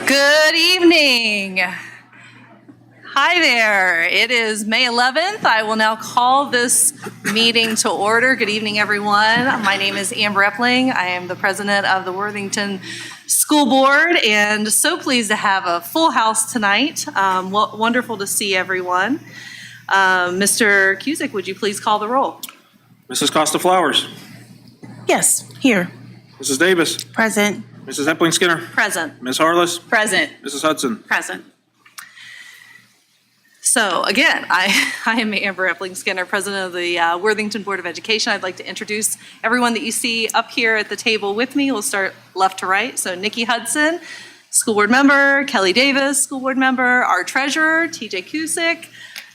Good evening. Hi there. It is May 11th. I will now call this meeting to order. Good evening, everyone. My name is Amber Epling. I am the president of the Worthington School Board and so pleased to have a full house tonight. Wonderful to see everyone. Mr. Cusick, would you please call the roll? Mrs. Costa Flowers. Yes, here. Mrs. Davis. Present. Mrs. Epling Skinner. Present. Ms. Harless. Present. Mrs. Hudson. Present. So again, I am Amber Epling Skinner, president of the Worthington Board of Education. I'd like to introduce everyone that you see up here at the table with me. We'll start left to right. So Nikki Hudson, school board member, Kelly Davis, school board member, our treasurer, TJ Cusick,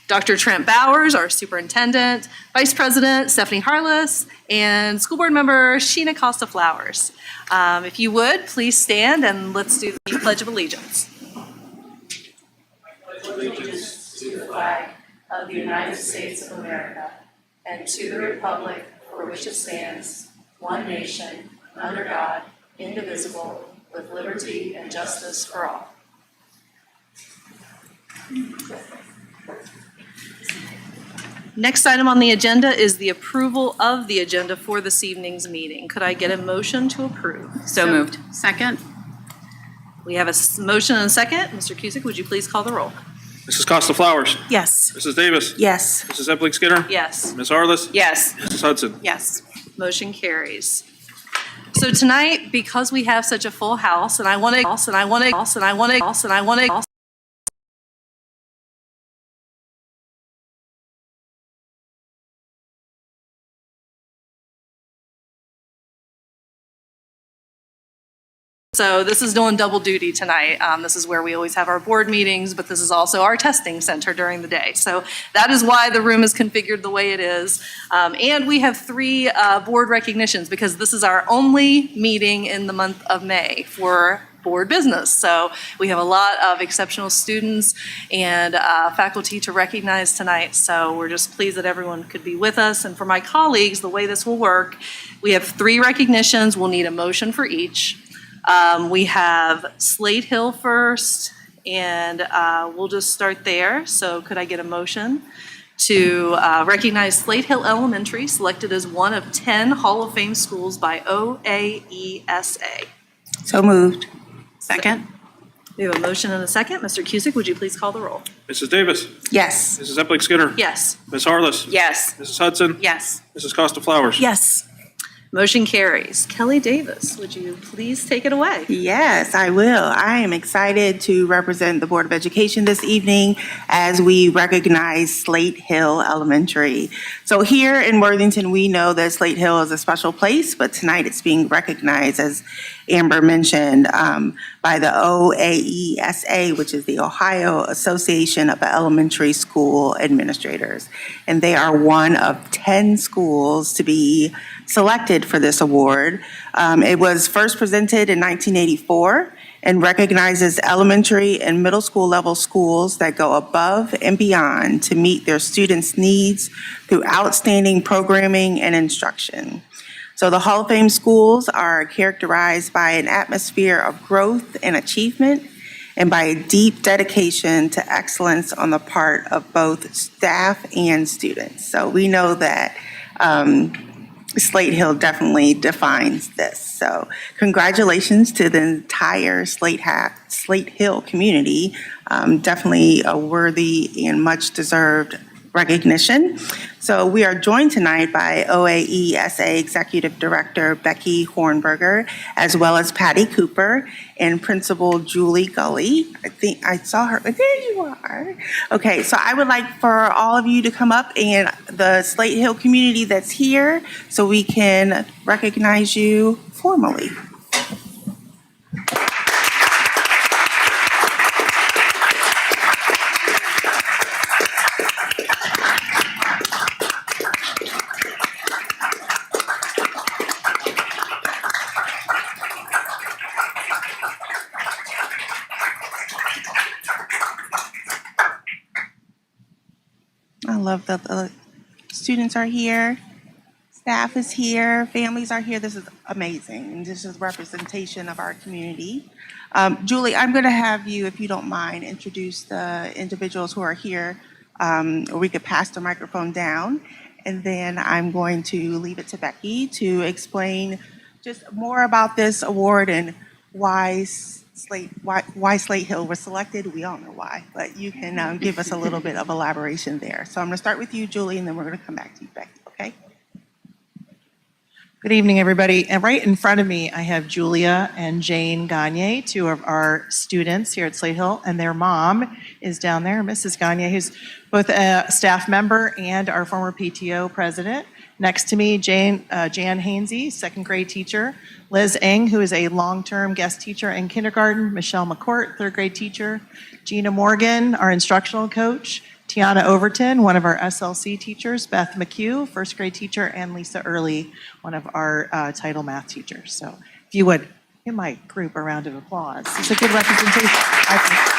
Dr. Trent Bowers, our superintendent, vice president, Stephanie Harless, and school board member, Sheena Costa Flowers. If you would, please stand and let's do the Pledge of Allegiance. I pledge allegiance to the flag of the United States of America and to the republic for which it stands, one nation, under God, indivisible, with liberty and justice for all. Next item on the agenda is the approval of the agenda for this evening's meeting. Could I get a motion to approve? So moved. Second. We have a motion and a second. Mr. Cusick, would you please call the roll? Mrs. Costa Flowers. Yes. Mrs. Davis. Yes. Mrs. Epling Skinner. Yes. Ms. Harless. Yes. Mrs. Hudson. Yes. Motion carries. So tonight, because we have such a full house, and I want to So this is doing double duty tonight. This is where we always have our board meetings, but this is also our testing center during the day. So that is why the room is configured the way it is. And we have 3 board recognitions because this is our only meeting in the month of May for board business. So we have a lot of exceptional students and faculty to recognize tonight. So we're just pleased that everyone could be with us. And for my colleagues, the way this will work, we have 3 recognitions. We'll need a motion for each. We have Slate Hill first, and we'll just start there. So could I get a motion to recognize Slate Hill Elementary, selected as one of 10 Hall of Fame schools by OAESA? So moved. Second. We have a motion and a second. Mr. Cusick, would you please call the roll? Mrs. Davis. Yes. Mrs. Epling Skinner. Yes. Ms. Harless. Yes. Mrs. Hudson. Yes. Mrs. Costa Flowers. Yes. Motion carries. Kelly Davis, would you please take it away? Yes, I will. I am excited to represent the Board of Education this evening as we recognize Slate Hill Elementary. So here in Worthington, we know that Slate Hill is a special place, but tonight it's being recognized, as Amber mentioned, by the OAESA, which is the Ohio Association of Elementary School Administrators. And they are one of 10 schools to be selected for this award. It was first presented in 1984 and recognizes elementary and middle school level schools that go above and beyond to meet their students' needs through outstanding programming and instruction. So the Hall of Fame schools are characterized by an atmosphere of growth and achievement and by a deep dedication to excellence on the part of both staff and students. So we know that Slate Hill definitely defines this. So congratulations to the entire Slate Hill community. Definitely a worthy and much deserved recognition. So we are joined tonight by OAESA Executive Director Becky Hornberger, as well as Patty Cooper and Principal Julie Gully. I think I saw her. There you are. Okay, so I would like for all of you to come up and the Slate Hill community that's here so we can recognize you formally. I love that the students are here. Staff is here, families are here. This is amazing, and this is representation of our community. Julie, I'm going to have you, if you don't mind, introduce the individuals who are here, or we could pass the microphone down, and then I'm going to leave it to Becky to explain just more about this award and why Slate Hill was selected. We all know why, but you can give us a little bit of elaboration there. So I'm going to start with you, Julie, and then we're going to come back to you, Becky, okay? Good evening, everybody. And right in front of me, I have Julia and Jane Gagne, two of our students here at Slate Hill, and their mom is down there, Mrs. Gagne, who's both a staff member and our former PTO president. Next to me, Jan Hainsey, second grade teacher. Liz Eng, who is a long-term guest teacher in kindergarten. Michelle McCourt, third grade teacher. Gina Morgan, our instructional coach. Tiana Overton, one of our SLC teachers. Beth McHugh, first grade teacher. And Lisa Early, one of our title math teachers. So if you would give my group a round of applause. It's a good representation, I think.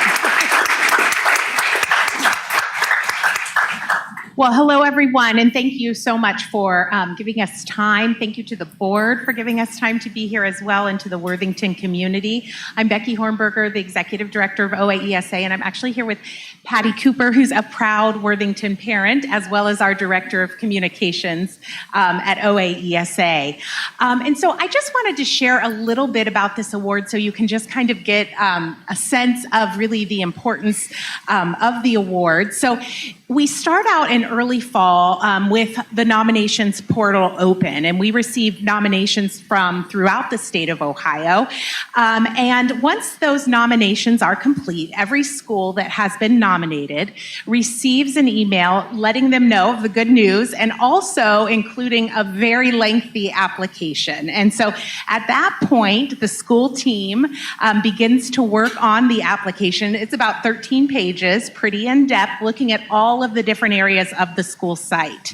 Well, hello, everyone, and thank you so much for giving us time. Thank you to the board for giving us time to be here as well, and to the Worthington community. I'm Becky Hornberger, the Executive Director of OAESA, and I'm actually here with Patty Cooper, who's a proud Worthington parent, as well as our Director of Communications at OAESA. And so I just wanted to share a little bit about this award so you can just kind of get a sense of really the importance of the award. So we start out in early fall with the nominations portal open, and we receive nominations from throughout the state of Ohio. And once those nominations are complete, every school that has been nominated receives an email letting them know of the good news, and also including a very lengthy application. And so at that point, the school team begins to work on the application. It's about 13 pages, pretty in-depth, looking at all of the different areas of the school site.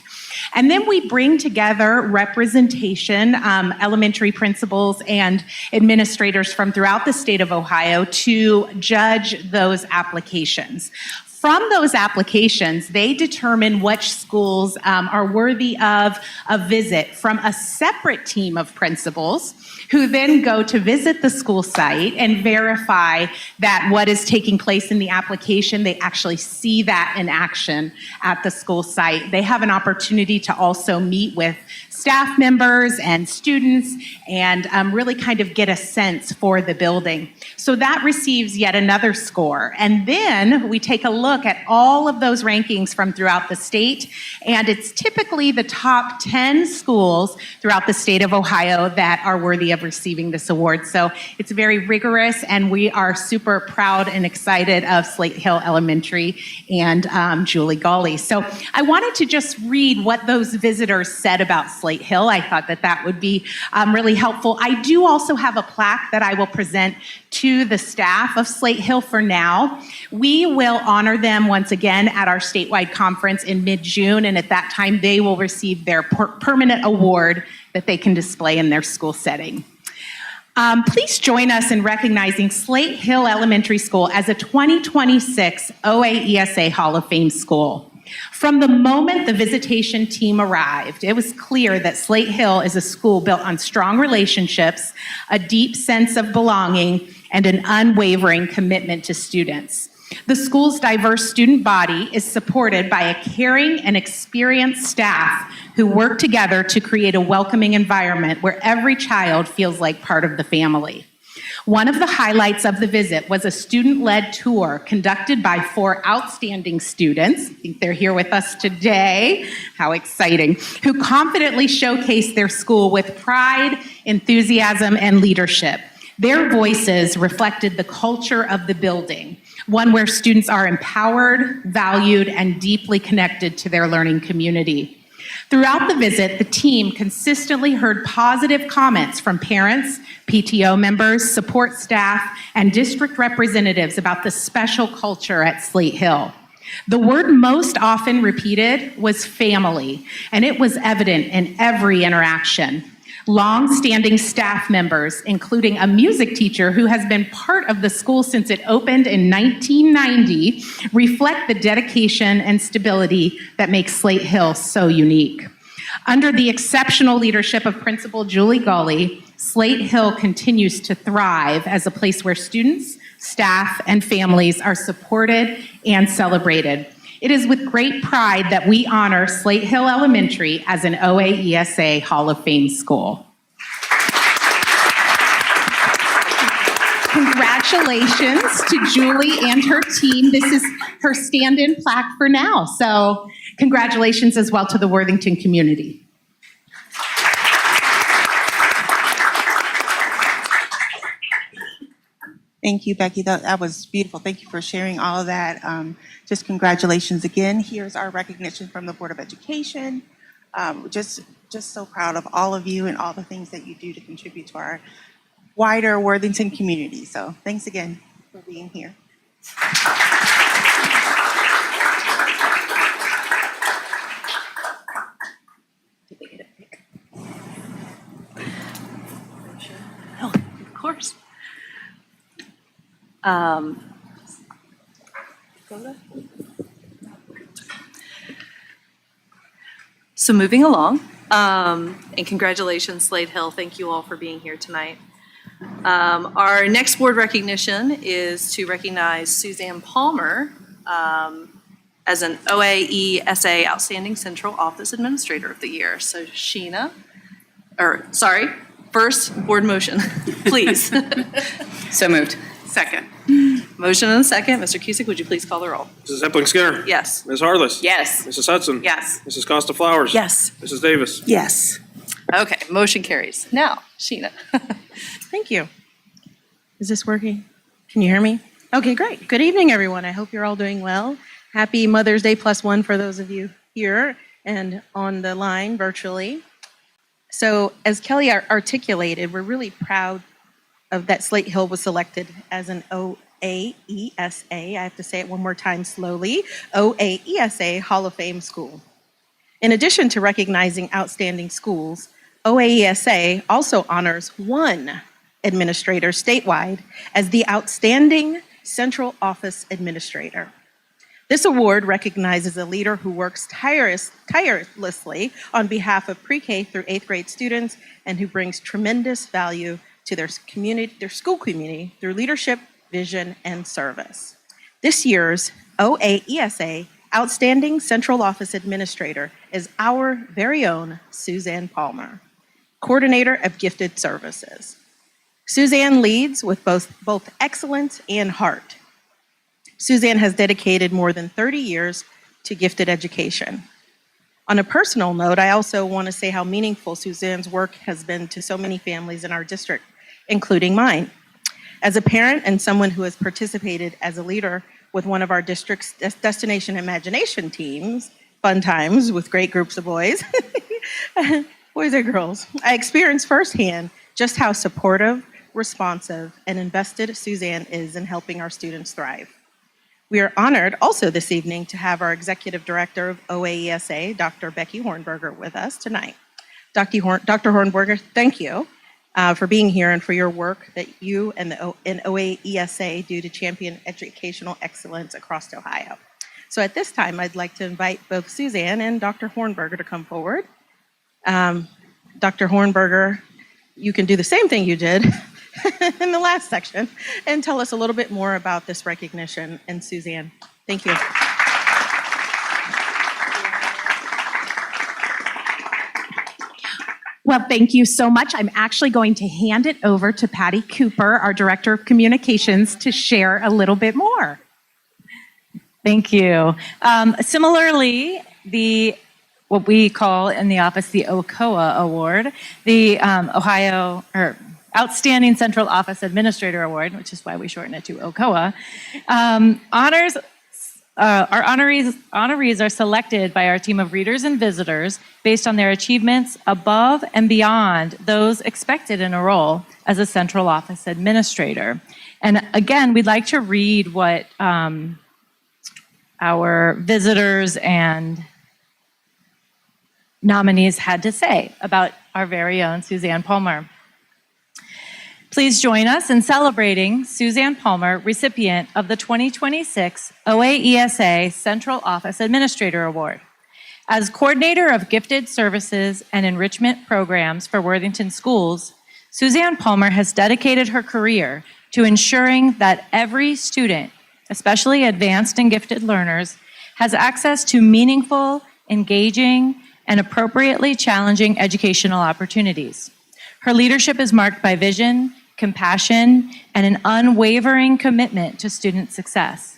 And then we bring together representation, elementary principals and administrators from throughout the state of Ohio to judge those applications. From those applications, they determine which schools are worthy of a visit from a separate team of principals, who then go to visit the school site and verify that what is taking place in the application, they actually see that in action at the school site. They have an opportunity to also meet with staff members and students and really kind of get a sense for the building. So that receives yet another score. And then we take a look at all of those rankings from throughout the state, and it's typically the top 10 schools throughout the state of Ohio that are worthy of receiving this award. So it's very rigorous, and we are super proud and excited of Slate Hill Elementary and Julie Gawley. So I wanted to just read what those visitors said about Slate Hill. I thought that that would be really helpful. I do also have a plaque that I will present to the staff of Slate Hill for now. We will honor them once again at our statewide conference in mid-June, and at that time they will receive their permanent award that they can display in their school setting. Please join us in recognizing Slate Hill Elementary School as a 2026 OAESA Hall of Fame school. From the moment the visitation team arrived, it was clear that Slate Hill is a school built on strong relationships, a deep sense of belonging, and an unwavering commitment to students. The school's diverse student body is supported by a caring and experienced staff who work together to create a welcoming environment where every child feels like part of the family. One of the highlights of the visit was a student-led tour conducted by 4 outstanding students, I think they're here with us today, how exciting, who confidently showcased their school with pride, enthusiasm, and leadership. Their voices reflected the culture of the building, one where students are empowered, valued, and deeply connected to their learning community. Throughout the visit, the team consistently heard positive comments from parents, PTO members, support staff, and district representatives about the special culture at Slate Hill. The word most often repeated was family, and it was evident in every interaction. Long-standing staff members, including a music teacher who has been part of the school since it opened in 1990, reflect the dedication and stability that makes Slate Hill so unique. Under the exceptional leadership of Principal Julie Gully, Slate Hill continues to thrive as a place where students, staff, and families are supported and celebrated. It is with great pride that we honor Slate Hill Elementary as an OAESA Hall of Fame school. Congratulations to Julie and her team. This is her stand-in plaque for now. So congratulations as well to the Worthington community. Thank you, Becky. That was beautiful. Thank you for sharing all of that. Just congratulations again. Here's our recognition from the Board of Education. Just so proud of all of you and all the things that you do to contribute to our wider Worthington community. So thanks again for being here. Oh, of course. So moving along, and congratulations, Slade Hill. Thank you all for being here tonight. Our next board recognition is to recognize Suzanne Palmer as an OAESA Outstanding Central Office Administrator of the Year. So first board motion, please. So moved. Second. Motion and a second. Mr. Cusick, would you please call the roll? Mrs. Epling Skinner. Yes. Ms. Harless. Yes. Mrs. Hudson. Yes. Mrs. Costa Flowers. Yes. Mrs. Davis. Yes. Okay, motion carries. Now, Sheena. Thank you. Is this working? Can you hear me? Okay, great. Good evening, everyone. I hope you're all doing well. Happy Mother's Day +1 for those of you here and on the line virtually. So as Kelly articulated, we're really proud of that Slate Hill was selected as an OAESA, I have to say it one more time slowly, OAESA Hall of Fame school. In addition to recognizing outstanding schools, OAESA also honors one administrator statewide as the Outstanding Central Office Administrator. This award recognizes a leader who works tirelessly on behalf of pre-K through 8th grade students and who brings tremendous value to their school community through leadership, vision, and service. This year's OAESA Outstanding Central Office Administrator is our very own Suzanne Palmer, Coordinator of Gifted Services. Suzanne leads with both excellence and heart. Suzanne has dedicated more than 30 years to gifted education. On a personal note, I also want to say how meaningful Suzanne's work has been to so many families in our district, including mine. As a parent and someone who has participated as a leader with one of our district's Destination Imagination teams, fun times with great groups of boys, boys and girls, I experienced firsthand just how supportive, responsive, and invested Suzanne is in helping our students thrive. We are honored also this evening to have our Executive Director of OAESA, Dr. Becky Hornberger, with us tonight. Dr. Hornberger, thank you for being here and for your work that you and OAESA do to champion educational excellence across Ohio. So at this time, I'd like to invite both Suzanne and Dr. Hornberger to come forward. Dr. Hornberger, you can do the same thing you did in the last section and tell us a little bit more about this recognition. And Suzanne, thank you. Well, thank you so much. I'm actually going to hand it over to Patty Cooper, our Director of Communications, to share a little bit more. Thank you. Similarly, what we call in the office the OCOA Award, the Ohio Outstanding Central Office Administrator Award, which is why we shorten it to OCOA, our honorees are selected by our team of readers and visitors based on their achievements above and beyond those expected in a role as a central office administrator. And again, we'd like to read what our visitors and nominees had to say about our very own Suzanne Palmer. Please join us in celebrating Suzanne Palmer, recipient of the 2026 OAESA Central Office Administrator Award. As coordinator of gifted services and enrichment programs for Worthington schools, Suzanne Palmer has dedicated her career to ensuring that every student, especially advanced and gifted learners, has access to meaningful, engaging, and appropriately challenging educational opportunities. Her leadership is marked by vision, compassion, and an unwavering commitment to student success.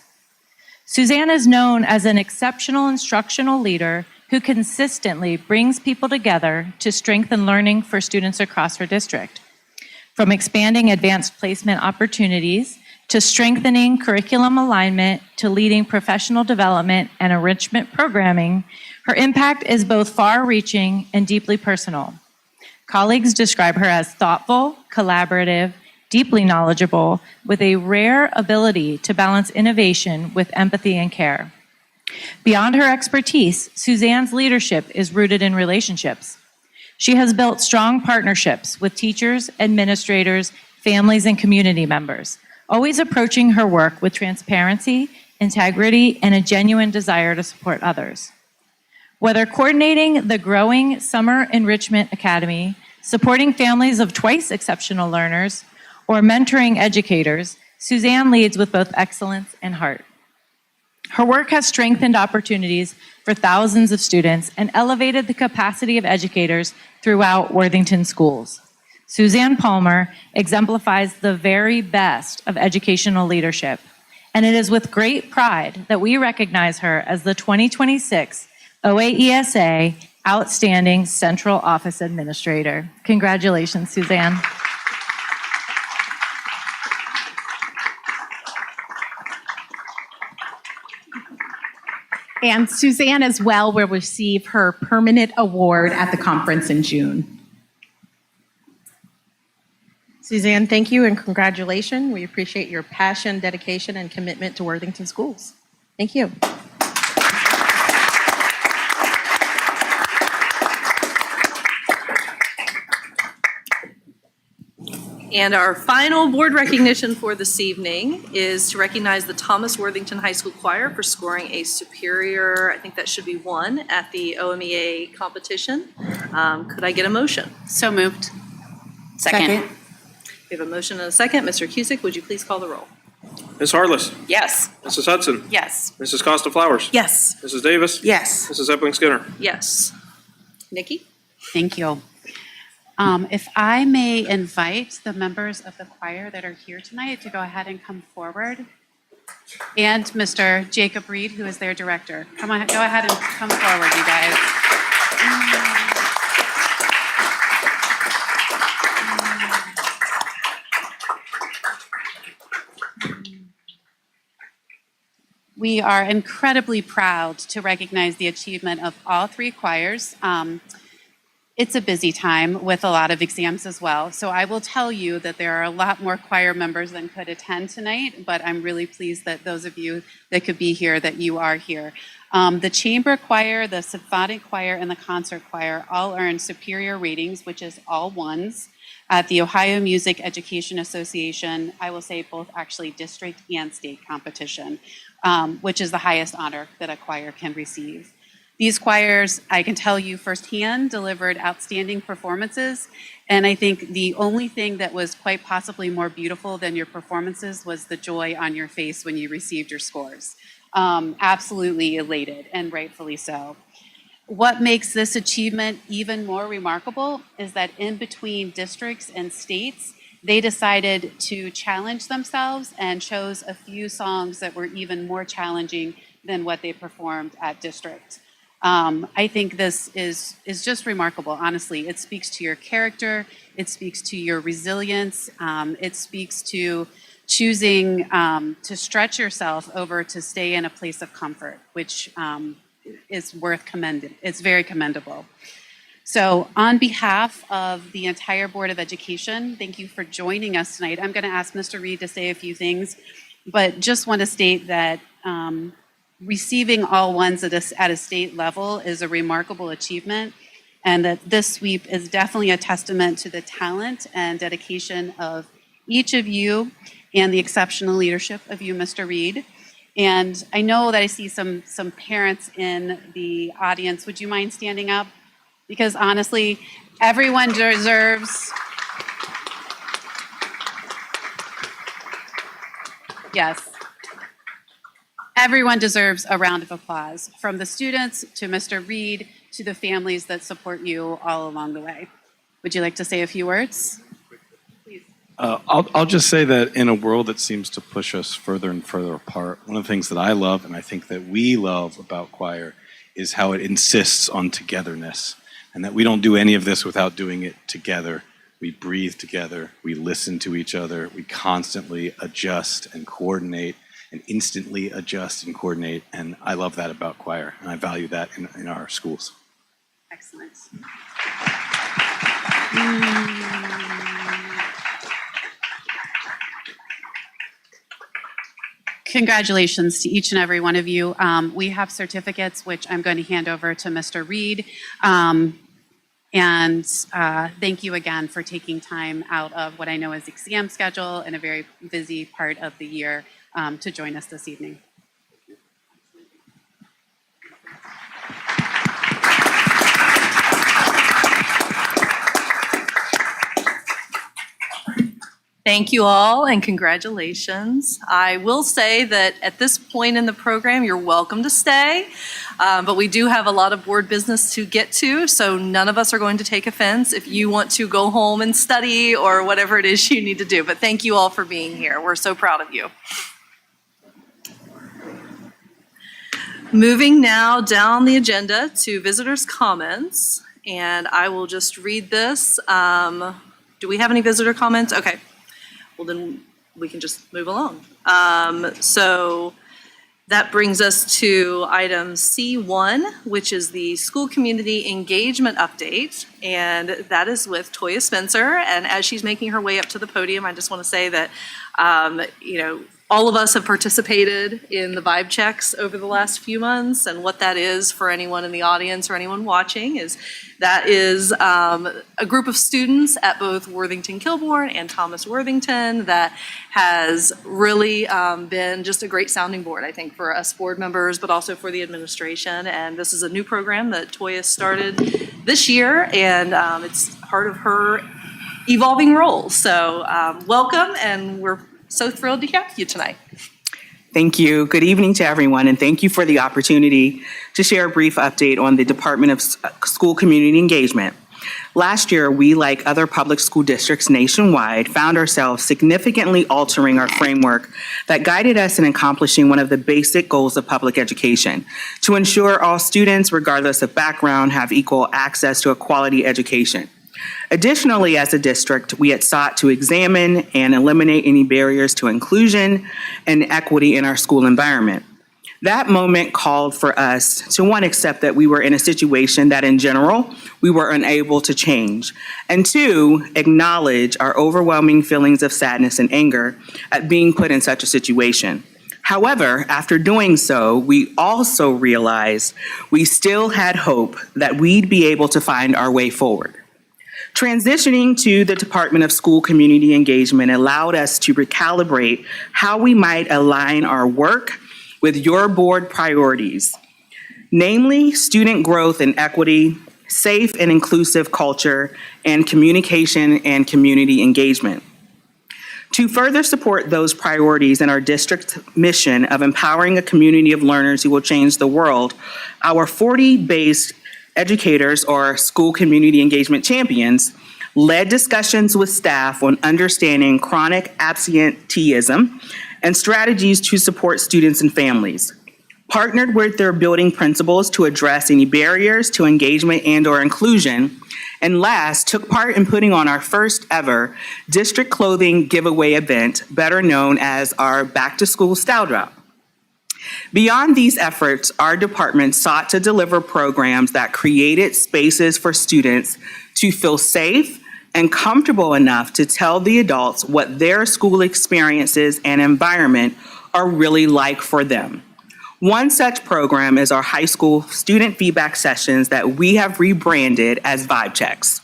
Suzanne is known as an exceptional instructional leader who consistently brings people together to strengthen learning for students across her district. From expanding advanced placement opportunities to strengthening curriculum alignment to leading professional development and enrichment programming, her impact is both far-reaching and deeply personal. Colleagues describe her as thoughtful, collaborative, deeply knowledgeable, with a rare ability to balance innovation with empathy and care. Beyond her expertise, Suzanne's leadership is rooted in relationships. She has built strong partnerships with teachers, administrators, families, and community members, always approaching her work with transparency, integrity, and a genuine desire to support others. Whether coordinating the growing Summer Enrichment Academy, supporting families of twice exceptional learners, or mentoring educators, Suzanne leads with both excellence and heart. Her work has strengthened opportunities for thousands of students and elevated the capacity of educators throughout Worthington schools. Suzanne Palmer exemplifies the very best of educational leadership, and it is with great pride that we recognize her as the 2026 OAESA Outstanding Central Office Administrator. Congratulations, Suzanne. And Suzanne as well will receive her permanent award at the conference in June. Suzanne, thank you and congratulations. We appreciate your passion, dedication, and commitment to Worthington schools. Thank you. And our final board recognition for this evening is to recognize the Thomas Worthington High School Choir for scoring a superior, I think that should be 1, at the OMEA competition. Could I get a motion? So moved. Second. We have a motion and a second. Mr. Cusick, would you please call the roll? Ms. Harless. Yes. Mrs. Hudson. Yes. Mrs. Costa Flowers. Yes. Mrs. Davis. Yes. Mrs. Epling Skinner. Yes. Nikki? Thank you. If I may invite the members of the choir that are here tonight to go ahead and come forward. And Mr. Jacob Reed, who is their director. Come on, go ahead and come forward, you guys. We are incredibly proud to recognize the achievement of all 3 choirs. It's a busy time with a lot of exams as well. So I will tell you that there are a lot more choir members than could attend tonight, but I'm really pleased that those of you that could be here, that you are here. The chamber choir, the symphonic choir, and the concert choir all earned superior ratings, which is all 1s, at the Ohio Music Education Association, I will say both actually district and state competition, which is the highest honor that a choir can receive. These choirs, I can tell you firsthand, delivered outstanding performances, and I think the only thing that was quite possibly more beautiful than your performances was the joy on your face when you received your scores. Absolutely elated, and rightfully so. What makes this achievement even more remarkable is that in between districts and states, they decided to challenge themselves and chose a few songs that were even more challenging than what they performed at district. I think this is just remarkable, honestly. It speaks to your character, it speaks to your resilience, it speaks to choosing to stretch yourself over to stay in a place of comfort, which is worth commending. It's very commendable. So on behalf of the entire Board of Education, thank you for joining us tonight. I'm going to ask Mr. Reed to say a few things, but just want to state that receiving all 1s at a state level is a remarkable achievement, and that this sweep is definitely a testament to the talent and dedication of each of you and the exceptional leadership of you, Mr. Reed. And I know that I see some parents in the audience. Would you mind standing up? Because honestly, everyone deserves, yes, everyone deserves a round of applause, from the students to Mr. Reed to the families that support you all along the way. Would you like to say a few words? I'll just say that in a world that seems to push us further and further apart, one of the things that I love, and I think that we love about choir, is how it insists on togetherness, and that we don't do any of this without doing it together. We breathe together, we listen to each other, we constantly adjust and coordinate, and instantly adjust and coordinate, and I love that about choir, and I value that in our schools. Excellent. Congratulations to each and every one of you. We have certificates, which I'm going to hand over to Mr. Reed. And thank you again for taking time out of what I know is exam schedule and a very busy part of the year to join us this evening. Thank you all and congratulations. I will say that at this point in the program, you're welcome to stay, but we do have a lot of board business to get to, so none of us are going to take offense if you want to go home and study or whatever it is you need to do. But thank you all for being here. We're so proud of you. Moving now down the agenda to visitors' comments, and I will just read this. Do we have any visitor comments? Okay. Well, then we can just move along. So that brings us to item C1, which is the school community engagement update. And that is with Toya Spencer. And as she's making her way up to the podium, I just want to say that, all of us have participated in the vibe checks over the last few months, and what that is for anyone in the audience or anyone watching is that is a group of students at both Worthington Kilbourne and Thomas Worthington that has really been just a great sounding board, I think, for us board members, but also for the administration. And this is a new program that Toya started this year, and it's part of her evolving role. So welcome, and we're so thrilled to have you tonight. Thank you. Good evening to everyone, and thank you for the opportunity to share a brief update on the Department of School Community Engagement. Last year, we, like other public school districts nationwide, found ourselves significantly altering our framework that guided us in accomplishing one of the basic goals of public education: to ensure all students, regardless of background, have equal access to a quality education. Additionally, as a district, we had sought to examine and eliminate any barriers to inclusion and equity in our school environment. That moment called for us to, one, accept that we were in a situation that in general we were unable to change, and two, acknowledge our overwhelming feelings of sadness and anger at being put in such a situation. However, after doing so, we also realized we still had hope that we'd be able to find our way forward. Transitioning to the Department of School Community Engagement allowed us to recalibrate how we might align our work with your board priorities, namely student growth and equity, safe and inclusive culture, and communication and community engagement. To further support those priorities in our district's mission of empowering a community of learners who will change the world, our 40-based educators, or school community engagement champions, led discussions with staff on understanding chronic absenteeism and strategies to support students and families, partnered with their building principals to address any barriers to engagement and/or inclusion, and last, took part in putting on our first ever district clothing giveaway event, better known as our Back to School Style Drop. Beyond these efforts, our department sought to deliver programs that created spaces for students to feel safe and comfortable enough to tell the adults what their school experiences and environment are really like for them. One such program is our high school student feedback sessions that we have rebranded as Vibe Checks.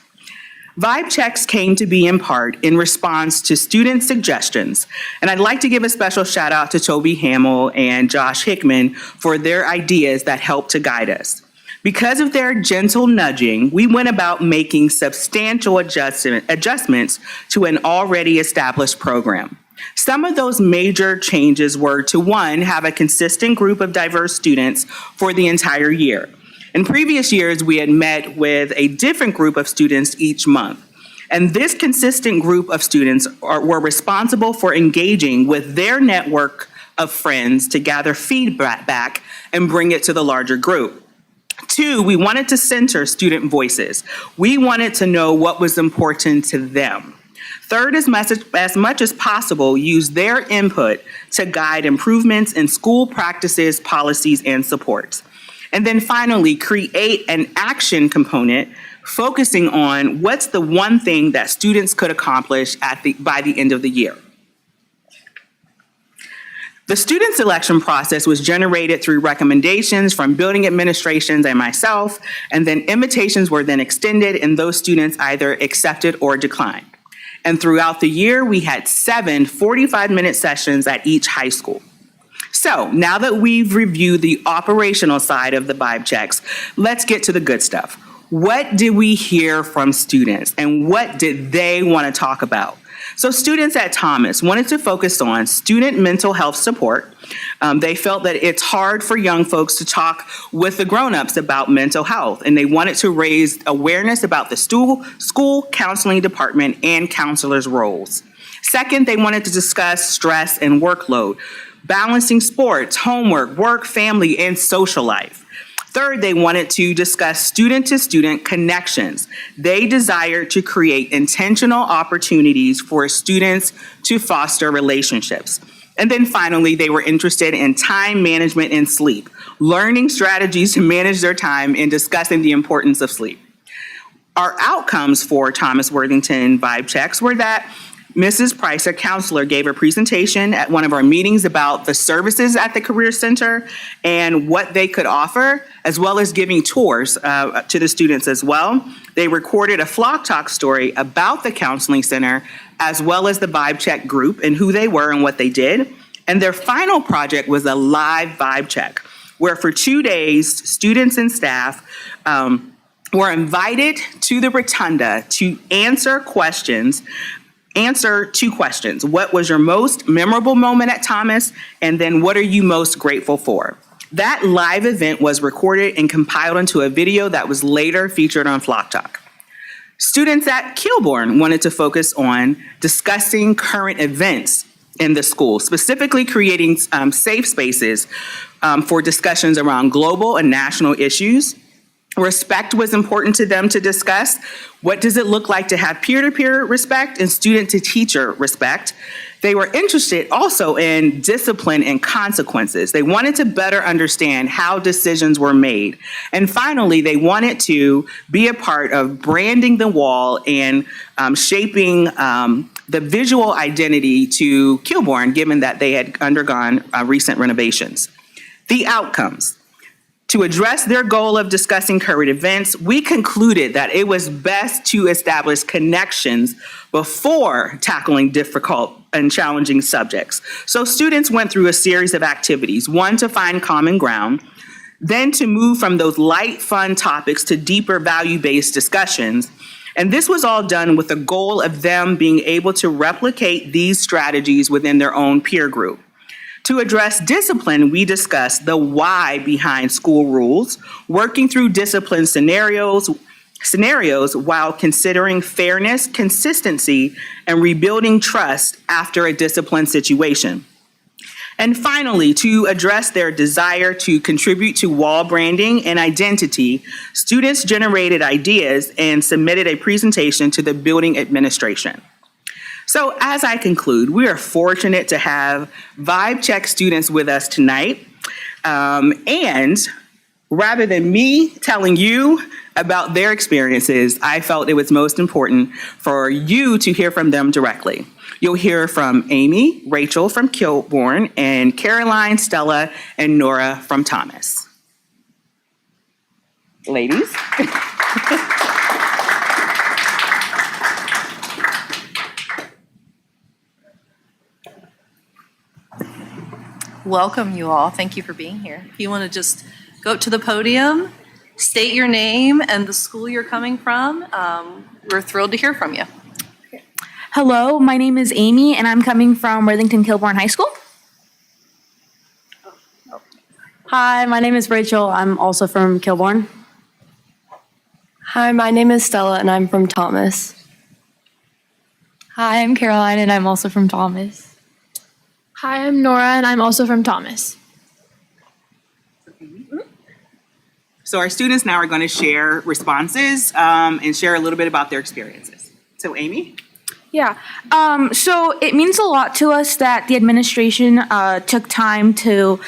Vibe checks came to be in part in response to student suggestions, and I'd like to give a special shout out to Toby Hamill and Josh Hickman for their ideas that helped to guide us. Because of their gentle nudging, we went about making substantial adjustments to an already established program. Some of those major changes were to, one, have a consistent group of diverse students for the entire year. In previous years, we had met with a different group of students each month. And this consistent group of students were responsible for engaging with their network of friends to gather feedback and bring it to the larger group. Two, we wanted to center student voices. We wanted to know what was important to them. Third, as much as possible, use their input to guide improvements in school practices, policies, and supports. And then finally, create an action component focusing on what's the one thing that students could accomplish by the end of the year. The student selection process was generated through recommendations from building administrations and myself, and then invitations were then extended and those students either accepted or declined. And throughout the year, we had 7 45-minute sessions at each high school. So now that we've reviewed the operational side of the vibe checks, let's get to the good stuff. What did we hear from students and what did they want to talk about? So students at Thomas wanted to focus on student mental health support. They felt that it's hard for young folks to talk with the grown-ups about mental health, and they wanted to raise awareness about the school counseling department and counselors' roles. Second, they wanted to discuss stress and workload, balancing sports, homework, work, family, and social life. Third, they wanted to discuss student-to-student connections. They desired to create intentional opportunities for students to foster relationships. And then finally, they were interested in time management and sleep, learning strategies to manage their time and discussing the importance of sleep. Our outcomes for Thomas Worthington Vibe Checks were that Mrs. Price, a counselor, gave a presentation at one of our meetings about the services at the Career Center and what they could offer, as well as giving tours to the students as well. They recorded a Flock Talk story about the Counseling Center, as well as the Vibe Check group and who they were and what they did. And their final project was a live Vibe Check, where for 2 days, students and staff were invited to the Rotunda to answer 2 questions. What was your most memorable moment at Thomas? And then what are you most grateful for? That live event was recorded and compiled into a video that was later featured on Flock Talk. Students at Kilbourne wanted to focus on discussing current events in the school, specifically creating safe spaces for discussions around global and national issues. Respect was important to them to discuss. What does it look like to have peer-to-peer respect and student-to-teacher respect? They were interested also in discipline and consequences. They wanted to better understand how decisions were made. And finally, they wanted to be a part of branding the wall and shaping the visual identity to Kilbourne, given that they had undergone recent renovations. The outcomes. To address their goal of discussing current events, we concluded that it was best to establish connections before tackling difficult and challenging subjects. So students went through a series of activities, one to find common ground, then to move from those light, fun topics to deeper value-based discussions. And this was all done with the goal of them being able to replicate these strategies within their own peer group. To address discipline, we discussed the why behind school rules, working through discipline scenarios while considering fairness, consistency, and rebuilding trust after a discipline situation. And finally, to address their desire to contribute to wall branding and identity, students generated ideas and submitted a presentation to the building administration. So as I conclude, we are fortunate to have Vibe Check students with us tonight. And rather than me telling you about their experiences, I felt it was most important for you to hear from them directly. You'll hear from Amy, Rachel from Kilbourne, and Caroline, Stella, and Nora from Thomas. Ladies. welcome you all. Thank you for being here. If you want to just go up to the podium, state your name and the school you're coming from, we're thrilled to hear from you. Hello, my name is Amy, and I'm coming from Worthington Kilbourne High School. Hi, my name is Rachel. I'm also from Kilbourne. Hi, my name is Stella, and I'm from Thomas. Hi, I'm Caroline, and I'm also from Thomas. Hi, I'm Nora, and I'm also from Thomas. So our students now are going to share responses and share a little bit about their experiences. So Amy? Yeah, so it means a lot to us that the administration took time to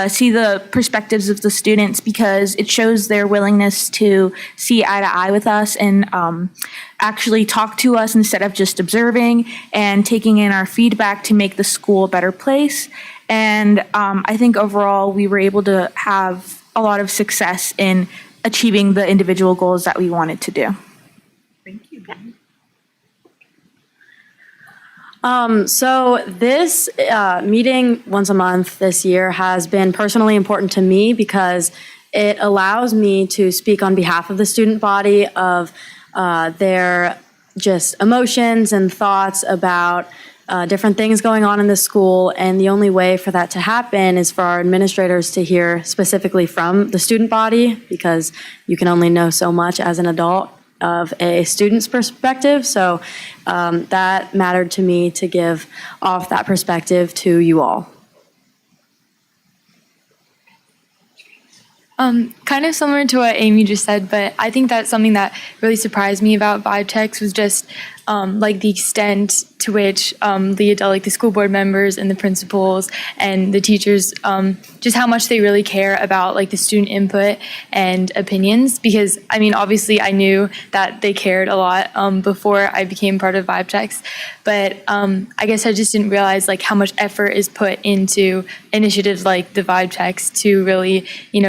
see the perspectives of the students because it shows their willingness to see eye to eye with us and actually talk to us instead of just observing and taking in our feedback to make the school a better place. And I think overall we were able to have a lot of success in achieving the individual goals that we wanted to do. Thank you. So this meeting once a month this year has been personally important to me because it allows me to speak on behalf of the student body of their just emotions and thoughts about different things going on in the school. And the only way for that to happen is for our administrators to hear specifically from the student body because you can only know so much as an adult of a student's perspective. So that mattered to me to give off that perspective to you all. Kind of similar to what Amy just said, but I think that something that really surprised me about vibe checks was just like the extent to which the school board members and the principals and the teachers, just how much they really care about like the student input and opinions. Because I mean, obviously I knew that they cared a lot before I became part of vibe checks, but I guess I just didn't realize like how much effort is put into initiatives like the vibe checks to really,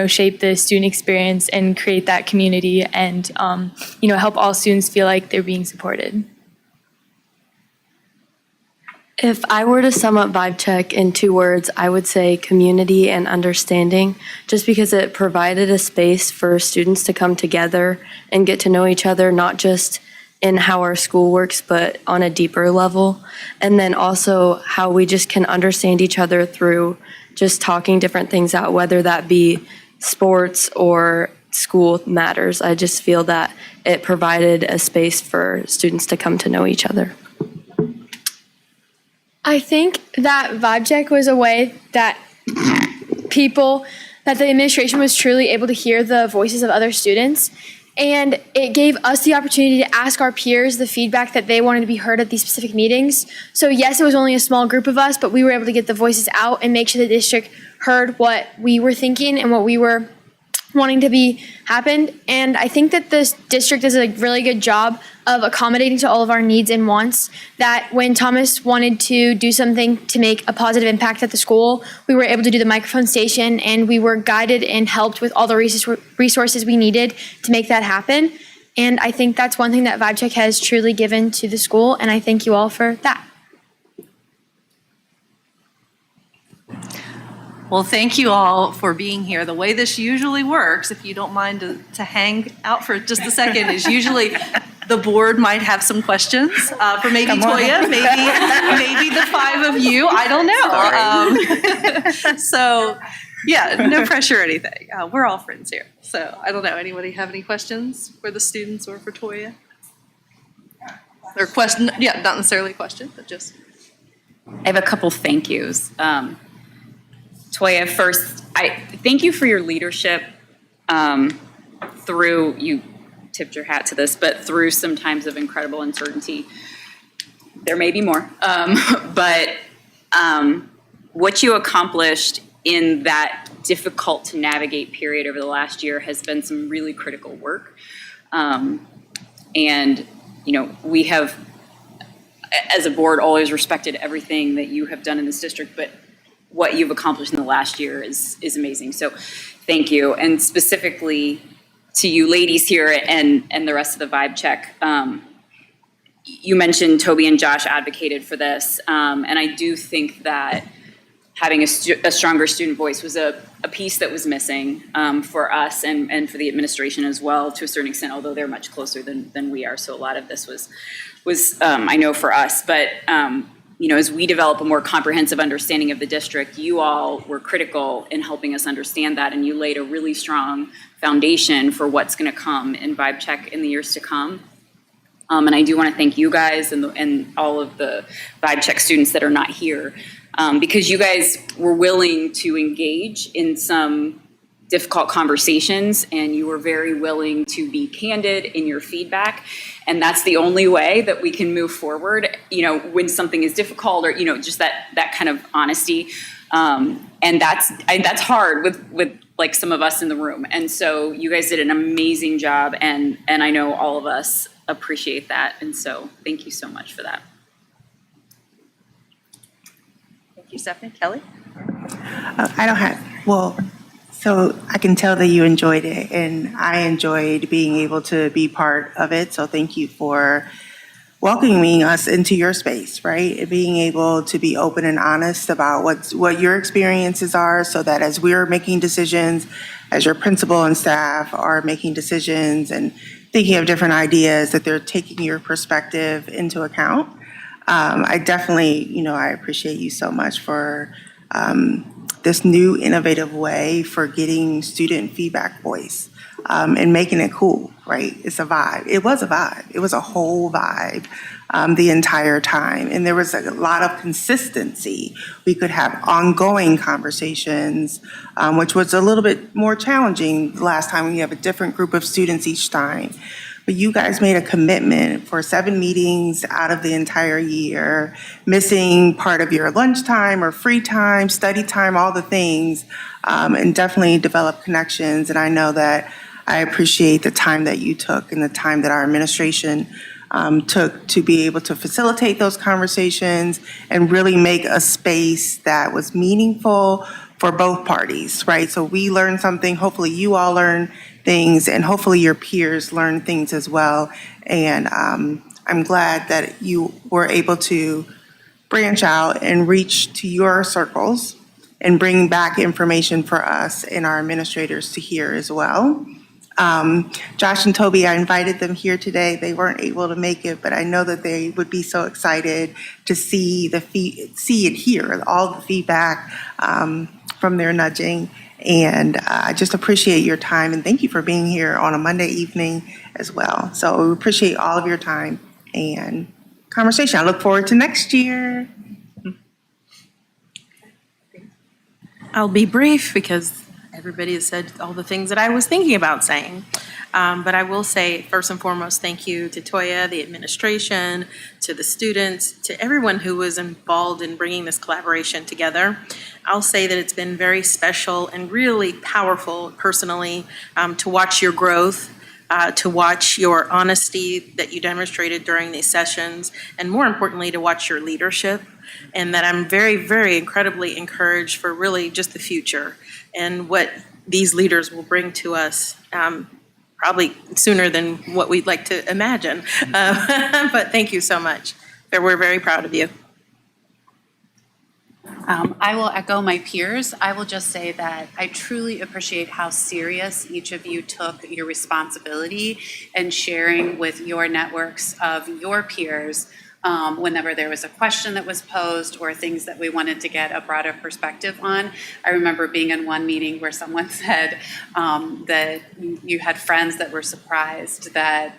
shape the student experience and create that community and, help all students feel like they're being supported. If I were to sum up Vibe Check in 2 words, I would say community and understanding, just because it provided a space for students to come together and get to know each other, not just in how our school works, but on a deeper level. And then also how we just can understand each other through just talking different things out, whether that be sports or school matters. I just feel that it provided a space for students to come to know each other. I think that Vibe Check was a way that the administration was truly able to hear the voices of other students. And it gave us the opportunity to ask our peers the feedback that they wanted to be heard at these specific meetings. So yes, it was only a small group of us, but we were able to get the voices out and make sure the district heard what we were thinking and what we were wanting to be happened. And I think that this district does a really good job of accommodating to all of our needs and wants, that when Thomas wanted to do something to make a positive impact at the school, we were able to do the microphone station, and we were guided and helped with all the resources we needed to make that happen. And I think that's one thing that Vibe Check has truly given to the school, and I thank you all for that. Well, thank you all for being here. The way this usually works, if you don't mind to hang out for just a second, is usually the board might have some questions for maybe Toya, maybe the 5 of you. I don't know. So, yeah, no pressure or anything. We're all friends here. So I don't know. Anybody have any questions for the students or for Toya? Or question? Yeah, not necessarily a question, but just. I have a couple thank yous. Toya, first, I thank you for your leadership through, you tipped your hat to this, but through some times of incredible uncertainty. There may be more, but what you accomplished in that difficult to navigate period over the last year has been some really critical work. And, we have, as a board, always respected everything that you have done in this district, but what you've accomplished in the last year is amazing. So thank you. And specifically to you ladies here and the rest of the Vibe Check, you mentioned Toby and Josh advocated for this. And I do think that having a stronger student voice was a piece that was missing for us and for the administration as well, to a certain extent, although they're much closer than we are. So a lot of this was I know, for us. But as we develop a more comprehensive understanding of the district, you all were critical in helping us understand that, and you laid a really strong foundation for what's going to come in Vibe Check in the years to come. And I do want to thank you guys and all of the Vibe Check students that are not here, because you guys were willing to engage in some difficult conversations, and you were very willing to be candid in your feedback. And that's the only way that we can move forward, when something is difficult, or, just that kind of honesty. And that's hard with like some of us in the room. And so you guys did an amazing job, and I know all of us appreciate that. And so thank you so much for that. Thank you, Stephanie. Kelly? So I can tell that you enjoyed it, and I enjoyed being able to be part of it. So thank you for welcoming us into your space, right? And being able to be open and honest about what your experiences are, so that as we're making decisions, as your principal and staff are making decisions and thinking of different ideas, that they're taking your perspective into account. I definitely, I appreciate you so much for this new innovative way for getting student feedback voice and making it cool, right? It's a vibe. It was a vibe. It was a whole vibe the entire time. And there was a lot of consistency. We could have ongoing conversations, which was a little bit more challenging the last time when you have a different group of students each time. But you guys made a commitment for 7 meetings out of the entire year, missing part of your lunchtime or free time, study time, all the things, and definitely developed connections. And I know that I appreciate the time that you took and the time that our administration took to be able to facilitate those conversations and really make a space that was meaningful for both parties, right? So we learned something, hopefully you all learned things, and hopefully your peers learn things as well. And I'm glad that you were able to branch out and reach to your circles and bring back information for us and our administrators to hear as well. Josh and Toby, I invited them here today. They weren't able to make it, but I know that they would be so excited to see it here, all the feedback from their nudging. And I just appreciate your time, and thank you for being here on a Monday evening as well. So we appreciate all of your time and conversation. I look forward to next year. I'll be brief because everybody has said all the things that I was thinking about saying. But I will say, first and foremost, thank you to Toya, the administration, to the students, to everyone who was involved in bringing this collaboration together. I'll say that it's been very special and really powerful personally to watch your growth, to watch your honesty that you demonstrated during these sessions, and more importantly, to watch your leadership. And that I'm very, very incredibly encouraged for really just the future and what these leaders will bring to us, probably sooner than what we'd like to imagine. But thank you so much. We're very proud of you. I will echo my peers. I will just say that I truly appreciate how serious each of you took your responsibility and sharing with your networks of your peers whenever there was a question that was posed or things that we wanted to get a broader perspective on. I remember being in one meeting where someone said that you had friends that were surprised that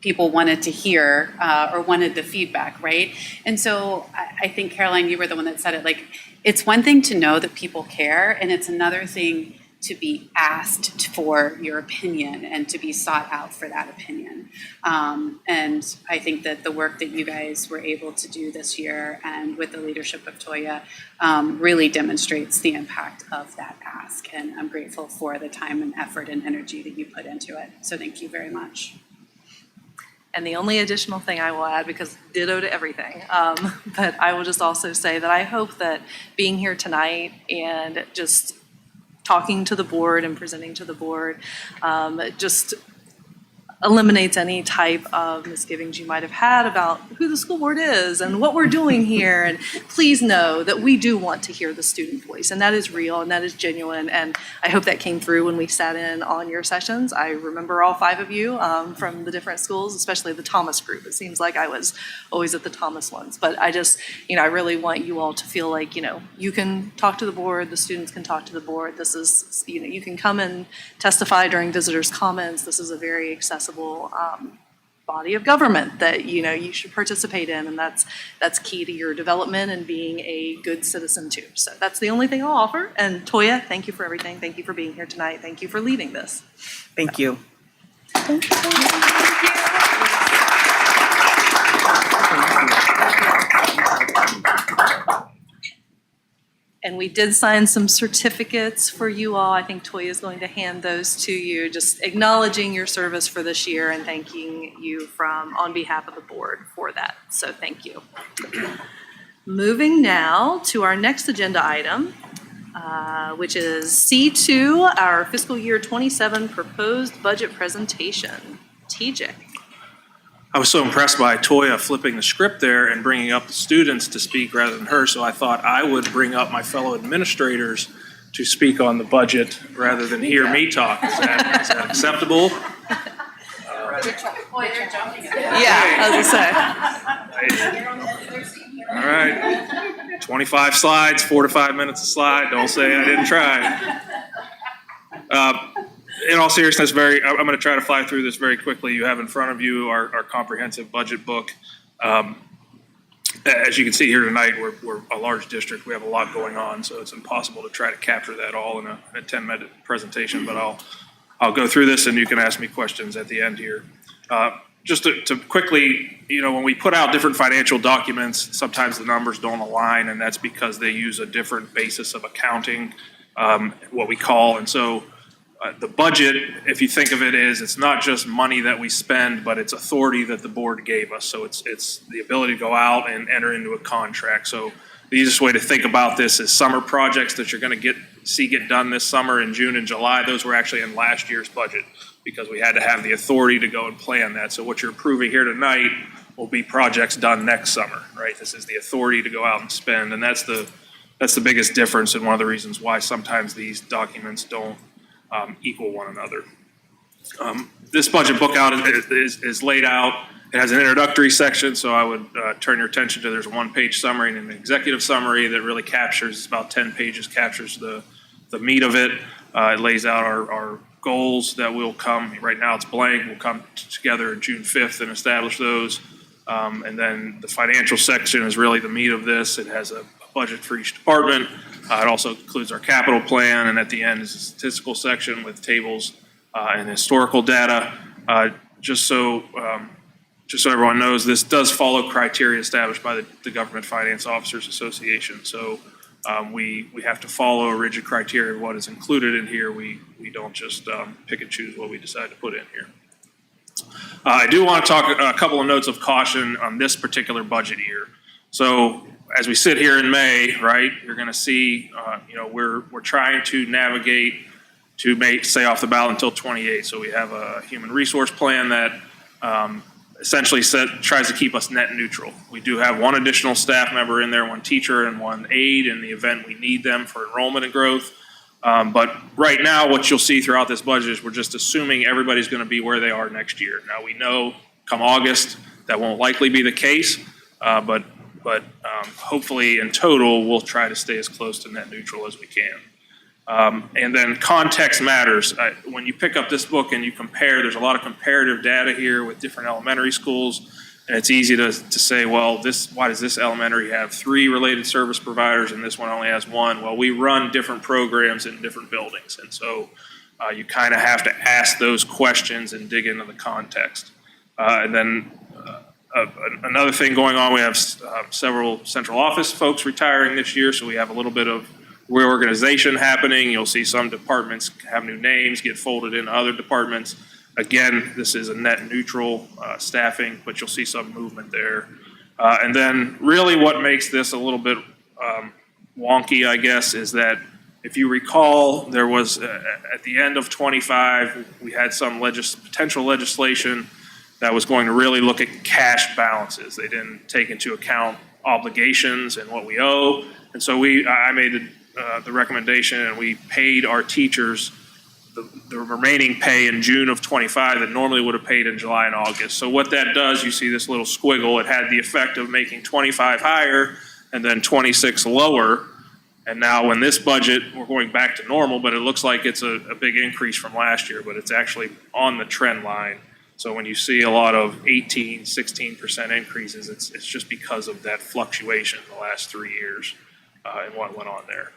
people wanted to hear or wanted the feedback, right? And so I think, Caroline, you were the one that said it, like, it's one thing to know that people care, and it's another thing to be asked for your opinion and to be sought out for that opinion. And I think that the work that you guys were able to do this year and with the leadership of Toya really demonstrates the impact of that ask. And I'm grateful for the time and effort and energy that you put into it. So thank you very much. And the only additional thing I will add, because ditto to everything, but I will just also say that I hope that being here tonight and just talking to the board and presenting to the board, just eliminates any type of misgivings you might have had about who the school board is and what we're doing here. And please know that we do want to hear the student voice, and that is real and that is genuine. And I hope that came through when we sat in on your sessions. I remember all 5 of you from the different schools, especially the Thomas group. It seems like I was always at the Thomas ones. But I just, I really want you all to feel like, you can talk to the board, the students can talk to the board. This is, you can come and testify during visitors' comments. This is a very accessible body of government that you should participate in, and that's key to your development and being a good citizen too. So that's the only thing I'll offer. And Toya, thank you for everything. Thank you for being here tonight. Thank you for leading this. Thank you. And we did sign some certificates for you all. I think Toya is going to hand those to you, just acknowledging your service for this year and thanking you on behalf of the board for that. So thank you. Moving now to our next agenda item, which is C2, our fiscal year 27 proposed budget presentation. TJ. I was so impressed by Toya flipping the script there and bringing up the students to speak rather than her, so I thought I would bring up my fellow administrators to speak on the budget rather than hear me talk. Is that acceptable? Yeah, I was gonna say. All right. 25 slides, 4 to 5 minutes a slide. Don't say I didn't try. In all seriousness, I'm going to try to fly through this very quickly. You have in front of you our comprehensive budget book. As you can see here tonight, we're a large district. We have a lot going on, so it's impossible to try to capture that all in a 10-minute presentation. But I'll go through this, and you can ask me questions at the end here. Just to quickly, when we put out different financial documents, sometimes the numbers don't align, and that's because they use a different basis of accounting, what we call, and so. The budget, if you think of it as, it's not just money that we spend, but it's authority that the board gave us. So it's the ability to go out and enter into a contract. So the easiest way to think about this is summer projects that you're going to get done this summer in June and July. Those were actually in last year's budget because we had to have the authority to go and plan that. So what you're approving here tonight will be projects done next summer, right? This is the authority to go out and spend, and that's the biggest difference and one of the reasons why sometimes these documents don't equal one another. This budget book out is laid out. It has an introductory section, so I would turn your attention to there's a 1-page summary and an executive summary that really captures, it's about 10 pages, captures the meat of it. It lays out our goals that will come, right now it's blank, we'll come together June 5th and establish those. And then the financial section is really the meat of this. It has a budget for each department. It also includes our capital plan, and at the end is a statistical section with tables and historical data. Just so everyone knows, this does follow criteria established by the Government Finance Officers Association. So we have to follow a rigid criteria of what is included in here. We don't just pick and choose what we decide to put in here. I do want to talk a couple of notes of caution on this particular budget year. So as we sit here in May, right, you're going to see, we're trying to navigate to stay off the ballot until 28. So we have a human resource plan that essentially tries to keep us net neutral. We do have one additional staff member in there, one teacher and one aide in the event we need them for enrollment and growth. But right now, what you'll see throughout this budget is we're just assuming everybody's going to be where they are next year. Now, we know come August that won't likely be the case, but hopefully in total, we'll try to stay as close to net neutral as we can. And then context matters. When you pick up this book and you compare, there's a lot of comparative data here with different elementary schools. And it's easy to say, well, why does this elementary have 3 related service providers and this one only has 1? Well, we run different programs in different buildings. And so you kind of have to ask those questions and dig into the context. And then another thing going on, we have several central office folks retiring this year, so we have a little bit of reorganization happening. You'll see some departments have new names, get folded into other departments. Again, this is a net neutral staffing, but you'll see some movement there. And then really what makes this a little bit wonky, I guess, is that If you recall, there was, at the end of '25, we had some potential legislation that was going to really look at cash balances. They didn't take into account obligations and what we owe. And so I made the recommendation, and we paid our teachers the remaining pay in June of '25 that normally would have paid in July and August. So what that does, you see this little squiggle, it had the effect of making '25 higher and then '26 lower. And now in this budget, we're going back to normal, but it looks like it's a big increase from last year, but it's actually on the trend line. So when you see a lot of 18, 16% increases, it's just because of that fluctuation in the last 3 years and what went on there.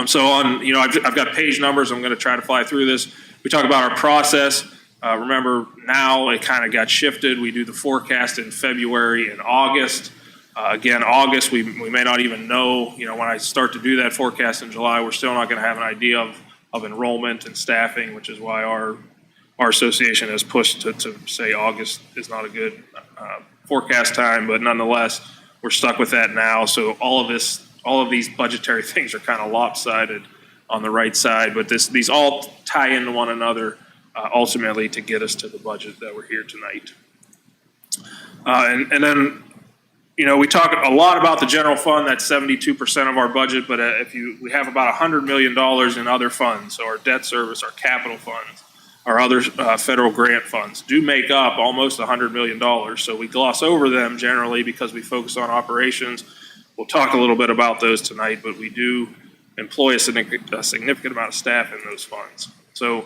So I've got page numbers. I'm going to try to fly through this. We talk about our process. Remember, now it kind of got shifted. We do the forecast in February and August. Again, August, we may not even know, when I start to do that forecast in July, we're still not going to have an idea of enrollment and staffing, which is why our association has pushed to say August is not a good forecast time, but nonetheless, we're stuck with that now. So all of these budgetary things are kind of lopsided on the right side, but these all tie into one another ultimately to get us to the budget that we're here tonight. And then, we talk a lot about the general fund. That's 72% of our budget, but we have about $100 million in other funds. So our debt service, our capital funds, our other federal grant funds do make up almost $100 million. So we gloss over them generally because we focus on operations. We'll talk a little bit about those tonight, but we do employ a significant amount of staff in those funds. So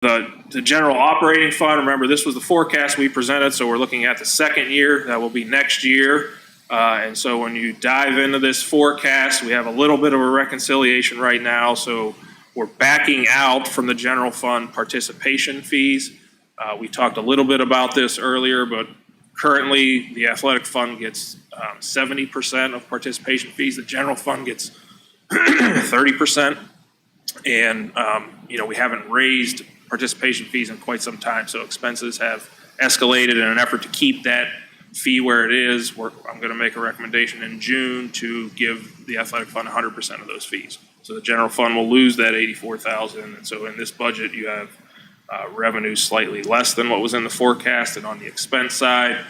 the general operating fund, remember, this was the forecast we presented, so we're looking at the second year. That will be next year. And so when you dive into this forecast, we have a little bit of a reconciliation right now. So we're backing out from the general fund participation fees. We talked a little bit about this earlier, but currently the athletic fund gets 70% of participation fees. The general fund gets 30%. And, we haven't raised participation fees in quite some time, so expenses have escalated. In an effort to keep that fee where it is, I'm going to make a recommendation in June to give the athletic fund 100% of those fees. So the general fund will lose that $84,000, and so in this budget you have revenue slightly less than what was in the forecast. And on the expense side,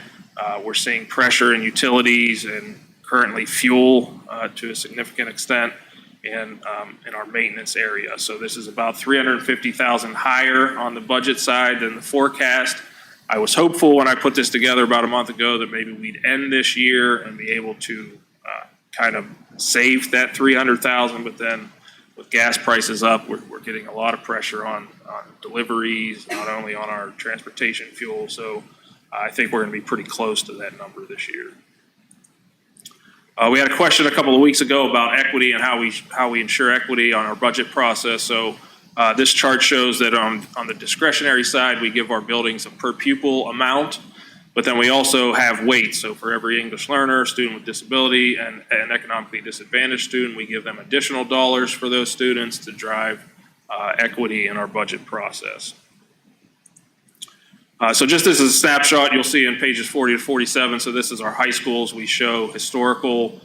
we're seeing pressure in utilities and currently fuel to a significant extent, and in our maintenance area. So this is about $350,000 higher on the budget side than the forecast. I was hopeful when I put this together about a month ago that maybe we'd end this year and be able to kind of save that $300,000, but then with gas prices up, we're getting a lot of pressure on deliveries, not only on our transportation fuel. So I think we're going to be pretty close to that number this year. We had a question a couple of weeks ago about equity and how we ensure equity on our budget process. So this chart shows that on the discretionary side, we give our buildings a per pupil amount, but then we also have weights. So for every English learner, student with disability, and an economically disadvantaged student, we give them additional dollars for those students to drive equity in our budget process. So just as a snapshot, you'll see in pages 40 to 47, so this is our high schools. We show historical,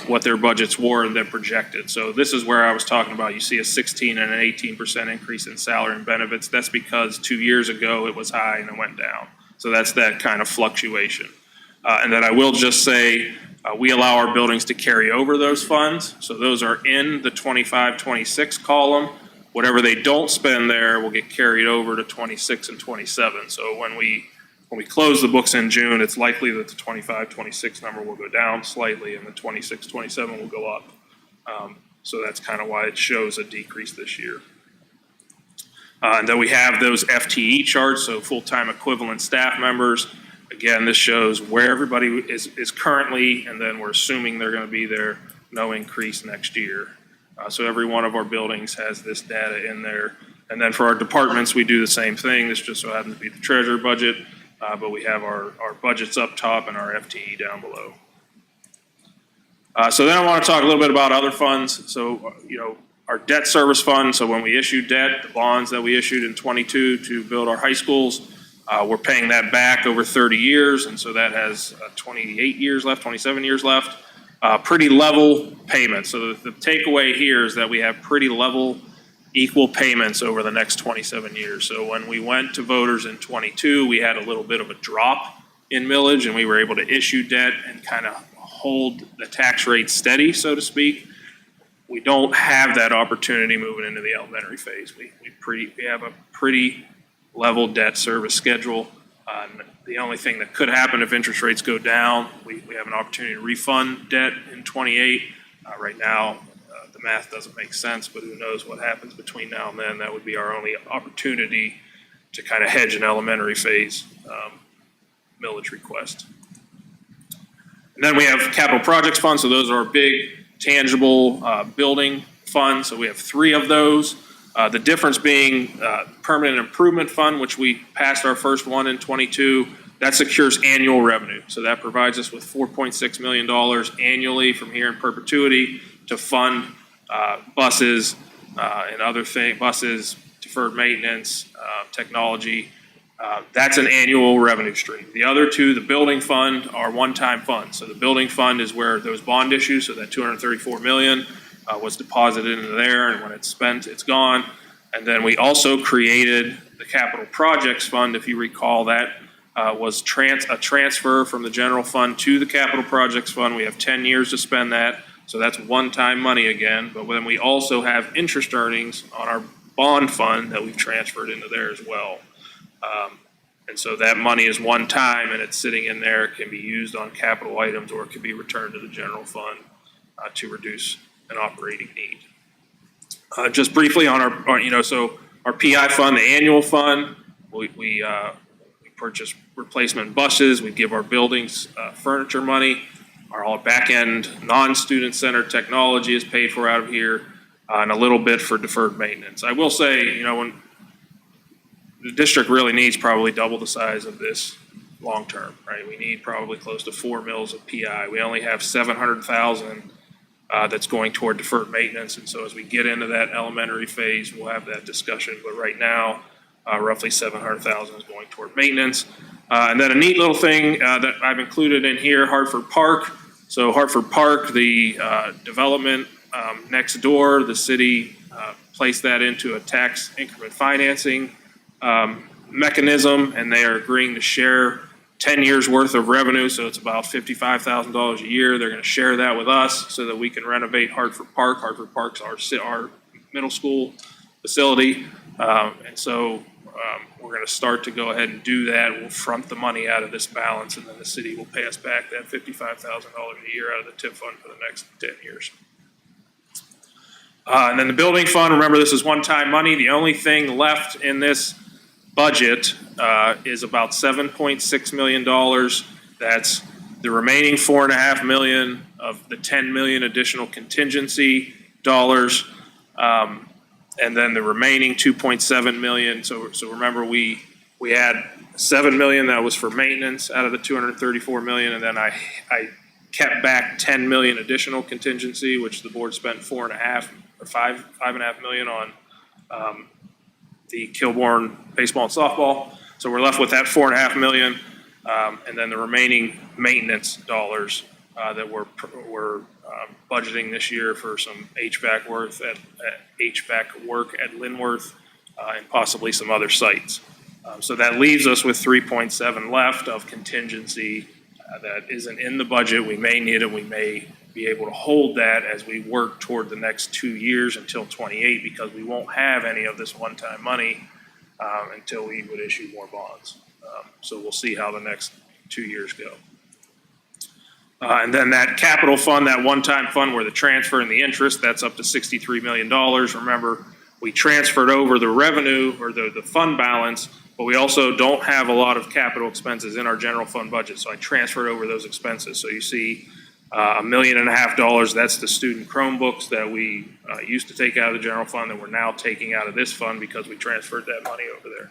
what their budgets were and then projected. So this is where I was talking about. You see a 16 and an 18% increase in salary and benefits. That's because 2 years ago it was high and it went down. So that's that kind of fluctuation. And then I will just say, we allow our buildings to carry over those funds. So those are in the 25-26 column. Whatever they don't spend there will get carried over to 26 and 27. So when we close the books in June, it's likely that the 25-26 number will go down slightly and the 26-27 will go up. So that's kind of why it shows a decrease this year. And then we have those FTE charts, so full-time equivalent staff members. Again, this shows where everybody is currently, and then we're assuming they're going to be there, no increase next year. So every one of our buildings has this data in there. And then for our departments, we do the same thing. This just so happens to be the treasurer budget, but we have our budgets up top and our FTE down below. So then I want to talk a little bit about other funds. So, our debt service fund. So when we issue debt, the bonds that we issued in 22 to build our high schools, we're paying that back over 30 years. And so that has 28 years left, 27 years left. pretty level payments. So the takeaway here is that we have pretty level, equal payments over the next 27 years. So when we went to voters in 22, we had a little bit of a drop in millage, and we were able to issue debt and kind of hold the tax rate steady, so to speak. We don't have that opportunity moving into the elementary phase. We have a pretty level debt service schedule. The only thing that could happen if interest rates go down, we have an opportunity to refund debt in 28. Right now, the math doesn't make sense, but who knows what happens between now and then. That would be our only opportunity to kind of hedge an elementary phase millage request. And then we have capital projects funds. So those are our big tangible building funds. So we have 3 of those. The difference being permanent improvement fund, which we passed our first one in 22, that secures annual revenue. So that provides us with $4.6 million annually from here in perpetuity to fund buses and other things, buses, deferred maintenance, technology. That's an annual revenue stream. The other 2, the building fund, are one-time funds. So the building fund is where those bond issues, so that $234 million was deposited into there, and when it's spent, it's gone. And then we also created the capital projects fund. If you recall, that was a transfer from the general fund to the capital projects fund. We have 10 years to spend that, so that's one-time money again. But then we also have interest earnings on our bond fund that we've transferred into there as well. And so that money is one time, and it's sitting in there. It can be used on capital items, or it can be returned to the general fund to reduce an operating need. Just briefly on our PI fund, the annual fund, we purchase replacement buses. We give our buildings furniture money. Our back-end non-student center technology is paid for out of here, and a little bit for deferred maintenance. I will say, when the district really needs probably double the size of this long term, right? We need probably close to 4 mills of PI. We only have 700,000 that's going toward deferred maintenance. And so as we get into that elementary phase, we'll have that discussion. But right now, roughly 700,000 is going toward maintenance. And then a neat little thing that I've included in here, Hartford Park. So Hartford Park, the development next door, the city placed that into a tax increment financing mechanism, and they are agreeing to share 10 years worth of revenue. So it's about $55,000 a year. They're going to share that with us so that we can renovate Hartford Park. Hartford Park's our middle school facility. And so we're going to start to go ahead and do that. We'll front the money out of this balance, and then the city will pay us back that $55,000 a year out of the TIP fund for the next 10 years. And then the building fund, remember, this is one-time money. The only thing left in this budget is about $7.6 million. That's the remaining $4.5 million of the $10 million additional contingency dollars, and then the remaining $2.7 million. So remember, we had $7 million that was for maintenance out of the $234 million, and then I kept back $10 million additional contingency, which the board spent $5.5 million on the Kilbourne baseball and softball. So we're left with that $4.5 million, and then the remaining maintenance dollars that we're budgeting this year for some HVAC work at Linworth and possibly some other sites. So that leaves us with 3.7 left of contingency that isn't in the budget. We may need it. We may be able to hold that as we work toward the next 2 years until 28, because we won't have any of this one-time money until we would issue more bonds. So we'll see how the next 2 years go. And then that capital fund, that one-time fund where the transfer and the interest, that's up to $63 million. Remember, we transferred over the revenue or the fund balance, but we also don't have a lot of capital expenses in our general fund budget. So I transferred over those expenses. So you see $1.5 million, that's the student Chromebooks that we used to take out of the general fund that we're now taking out of this fund because we transferred that money over there.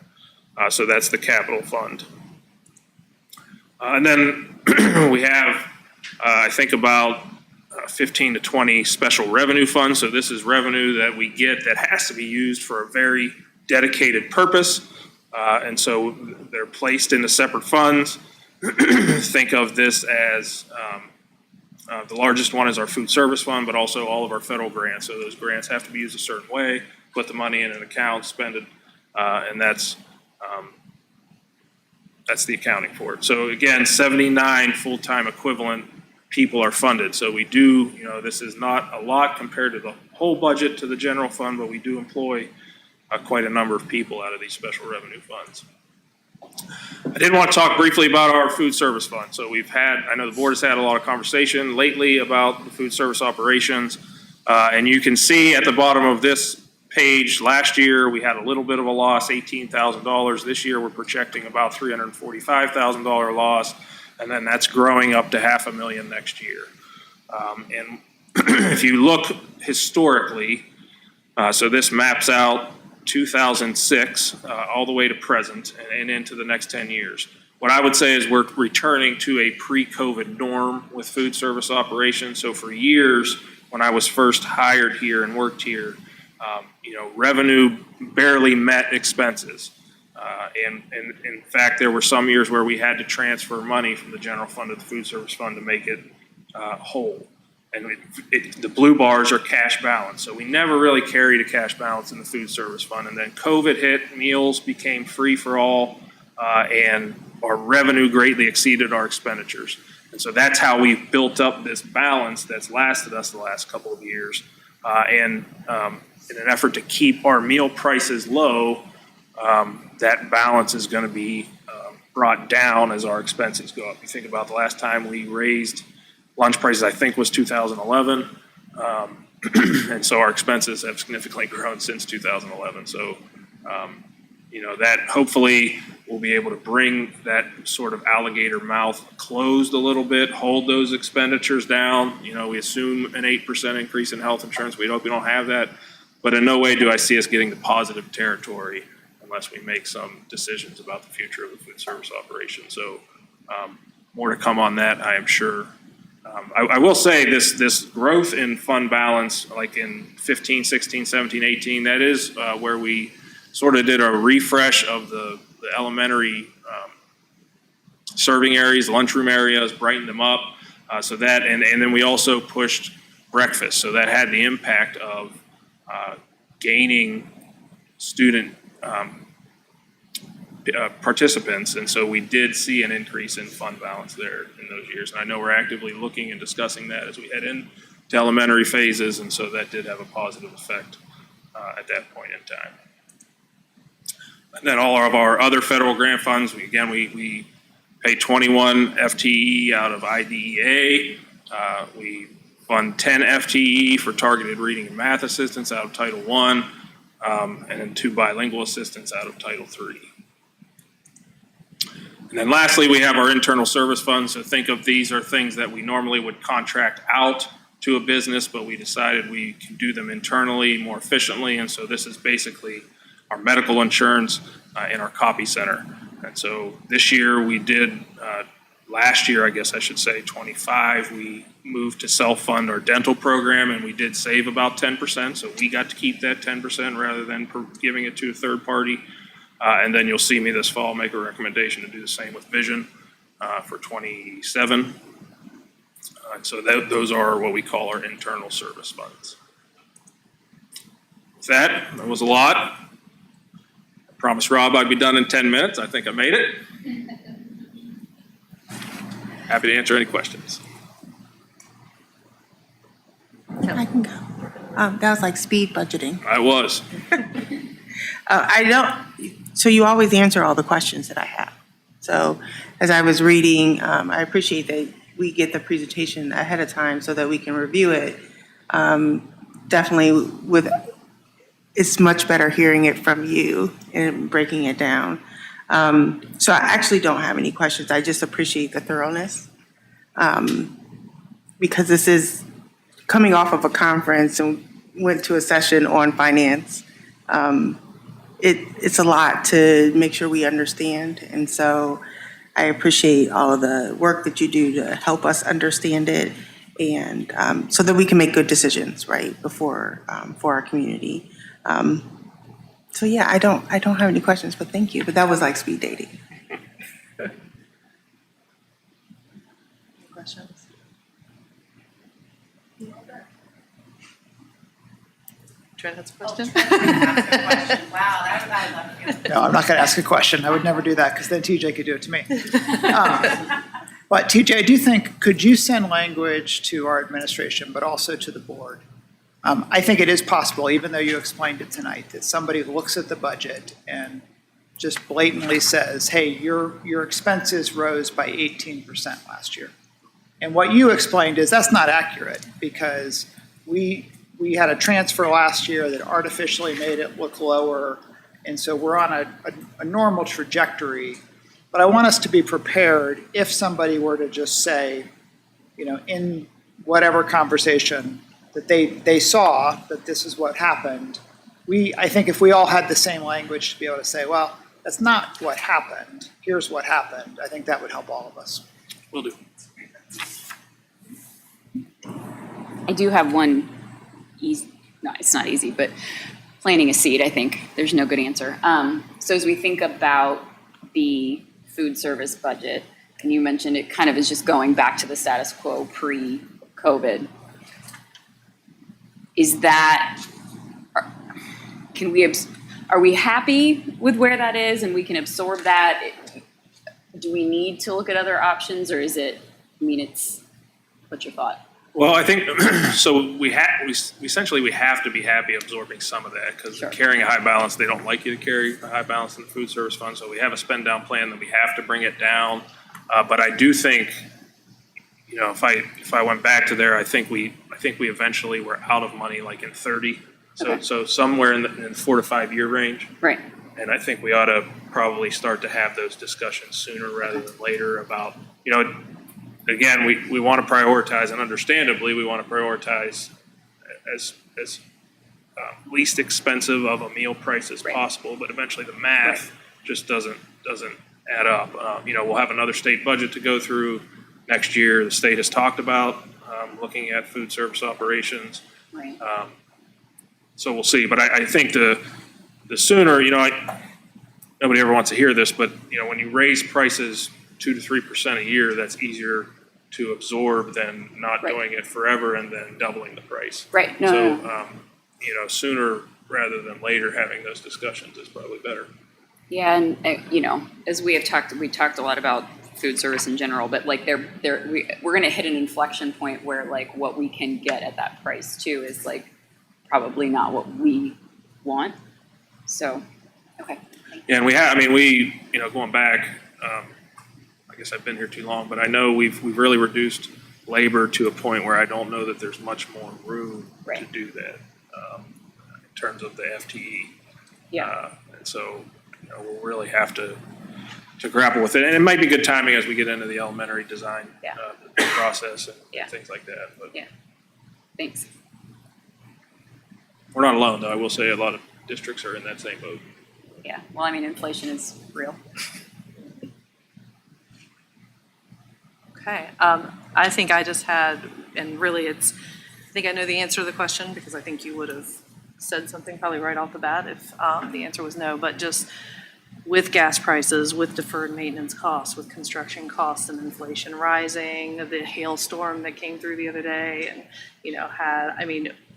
So that's the capital fund. And then we have, I think, about 15 to 20 special revenue funds. So this is revenue that we get that has to be used for a very dedicated purpose. And so they're placed into separate funds. Think of this as The largest one is our food service fund, but also all of our federal grants. So those grants have to be used a certain way, put the money in an account, spend it, and that's the accounting for it. So again, 79 full-time equivalent people are funded. So we do, this is not a lot compared to the whole budget to the general fund, but we do employ quite a number of people out of these special revenue funds. I did want to talk briefly about our food service fund. So I know the board has had a lot of conversation lately about the food service operations. And you can see at the bottom of this page, last year we had a little bit of a loss, $18,000. This year we're projecting about $345,000 loss. And then that's growing up to $500,000 next year. And if you look historically, so this maps out 2006 all the way to present and into the next 10 years. What I would say is we're returning to a pre-COVID norm with food service operations. So for years, when I was first hired here and worked here, revenue barely met expenses. And in fact, there were some years where we had to transfer money from the general fund to the food service fund to make it whole. And the blue bars are cash balance. So we never really carried a cash balance in the food service fund. And then COVID hit, meals became free for all, and our revenue greatly exceeded our expenditures. And so that's how we built up this balance that's lasted us the last couple of years. And in an effort to keep our meal prices low, that balance is going to be brought down as our expenses go up. You think about the last time we raised lunch prices, I think, was 2011. And so our expenses have significantly grown since 2011. So, that hopefully we'll be able to bring that sort of alligator mouth closed a little bit, hold those expenditures down. We assume an 8% increase in health insurance. We hope we don't have that. But in no way do I see us getting to positive territory unless we make some decisions about the future of the food service operation. So more to come on that, I am sure. I will say this growth in fund balance, like in 15, 16, 17, 18, that is where we sort of did a refresh of the elementary serving areas, lunchroom areas, brightened them up. So that, and then we also pushed breakfast. So that had the impact of gaining student participants, and so we did see an increase in fund balance there in those years. And I know we're actively looking and discussing that as we head into elementary phases, and so that did have a positive effect at that point in time. And then all of our other federal grant funds, we pay 21 FTE out of IDEA. We fund 10 FTE for targeted reading and math assistance out of Title I, and then 2 bilingual assistants out of Title III. And then lastly, we have our internal service funds. So think of these are things that we normally would contract out to a business, but we decided we can do them internally more efficiently. And so this is basically our medical insurance in our copy center. And so this year we did, last year, I guess I should say 25, we moved to self-fund our dental program, and we did save about 10%. So we got to keep that 10% rather than giving it to a third party. And then you'll see me this fall make a recommendation to do the same with vision for 27. So those are what we call our internal service funds. With that was a lot. I promised Rob I'd be done in 10 minutes. I think I made it. Happy to answer any questions. I can go. That was like speed budgeting. I was. So you always answer all the questions that I have. So as I was reading, I appreciate that we get the presentation ahead of time so that we can review it. Definitely it's much better hearing it from you and breaking it down. So I actually don't have any questions. I just appreciate the thoroughness. Because this is coming off of a conference and went to a session on finance. It's a lot to make sure we understand. And so I appreciate all of the work that you do to help us understand it, and so that we can make good decisions, right, for our community. So yeah, I don't have any questions, but thank you. But that was like speed dating. Questions? Trent has a question? No, I'm not going to ask a question. I would never do that because then TJ could do it to me. But TJ, I do think, could you send language to our administration, but also to the board? I think it is possible, even though you explained it tonight, that somebody looks at the budget and just blatantly says, hey, your expenses rose by 18% last year. And what you explained is that's not accurate because we had a transfer last year that artificially made it look lower. And so we're on a normal trajectory. But I want us to be prepared if somebody were to just say, in whatever conversation that they saw that this is what happened. I think if we all had the same language to be able to say, well, that's not what happened. Here's what happened. I think that would help all of us. Will do. I do have one easy, no, it's not easy, but planting a seed, I think. There's no good answer. So as we think about the food service budget, and you mentioned it kind of is just going back to the status quo pre-COVID. Is that, are we happy with where that is and we can absorb that? Do we need to look at other options or is it, what's your thought? Well, I think, so we essentially have to be happy absorbing some of that because carrying a high balance, they don't like you to carry a high balance in the food service fund. So we have a spend down plan that we have to bring it down. But I do think, if I went back to there, I think we eventually were out of money like in 30. So somewhere in the 4 to 5 year range. Right. And I think we ought to probably start to have those discussions sooner rather than later about, again, we want to prioritize, and understandably, we want to prioritize as least expensive of a meal price as possible. But eventually, the math just doesn't add up. We'll have another state budget to go through next year. The state has talked about looking at food service operations. Right. So we'll see. But I think the sooner, nobody ever wants to hear this, but when you raise prices 2 to 3% a year, that's easier to absorb than not doing it forever and then doubling the price. Right. So, sooner rather than later having those discussions is probably better. Yeah, and as we talked a lot about food service in general, but like we're going to hit an inflection point where like what we can get at that price too is like probably not what we want. So, okay. Yeah, and going back, I guess I've been here too long, but I know we've really reduced labor to a point where I don't know that there's much more room to do that in terms of the FTE. Yeah. And so, we'll really have to grapple with it. And it might be good timing as we get into the elementary design process and things like that. But Thanks. We're not alone, though. I will say a lot of districts are in that same boat. Yeah. Well, inflation is real. Okay. I think I just had, and really I think I know the answer to the question because I think you would have said something probably right off the bat if the answer was no, but just with gas prices, with deferred maintenance costs, with construction costs and inflation rising, the hailstorm that came through the other day and,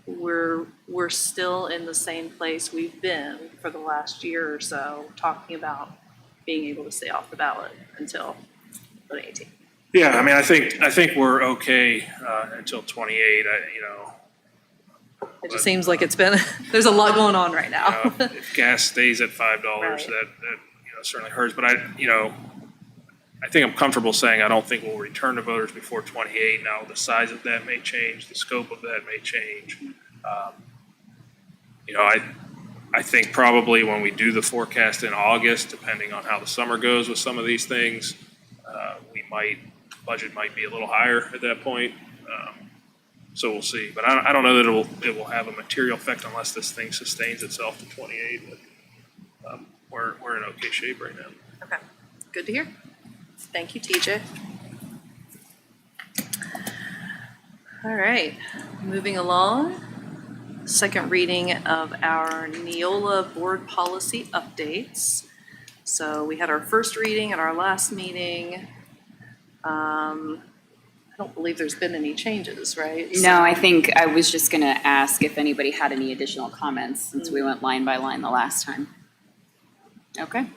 we're still in the same place we've been for the last year or so, talking about being able to stay off the ballot until 2018. Yeah, I think we're okay until 28. It just seems like it's been there's a lot going on right now. If gas stays at $5, that certainly hurts. But I think I'm comfortable saying I don't think we'll return to voters before 28. Now the size of that may change, the scope of that may change. I think probably when we do the forecast in August, depending on how the summer goes with some of these things, budget might be a little higher at that point. So we'll see. But I don't know that it will have a material effect unless this thing sustains itself to 28. But we're in okay shape right now. Okay, good to hear. Thank you, TJ. All right, moving along. Second reading of our Neola board policy updates. So we had our first reading at our last meeting. I don't believe there's been any changes, right? No, I think I was just going to ask if anybody had any additional comments since we went line by line the last time. Okay.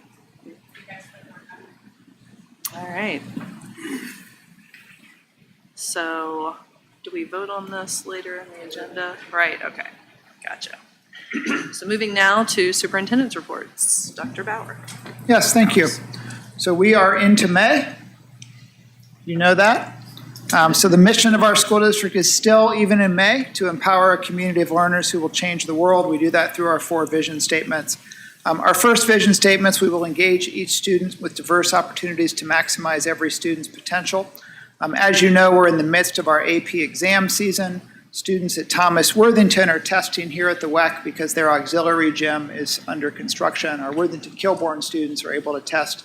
All right. So, do we vote on this later in the agenda? Right, okay, gotcha. So moving now to superintendent's reports. Dr. Bauer. Yes, thank you. So we are into May. You know that? So the mission of our school district is still, even in May, to empower a community of learners who will change the world. We do that through our 4 vision statements. Our first vision statements, we will engage each student with diverse opportunities to maximize every student's potential. As you know, we're in the midst of our AP exam season. Students at Thomas Worthington are testing here at the WEC because their auxiliary gym is under construction. Our Worthington Kilbourne students are able to test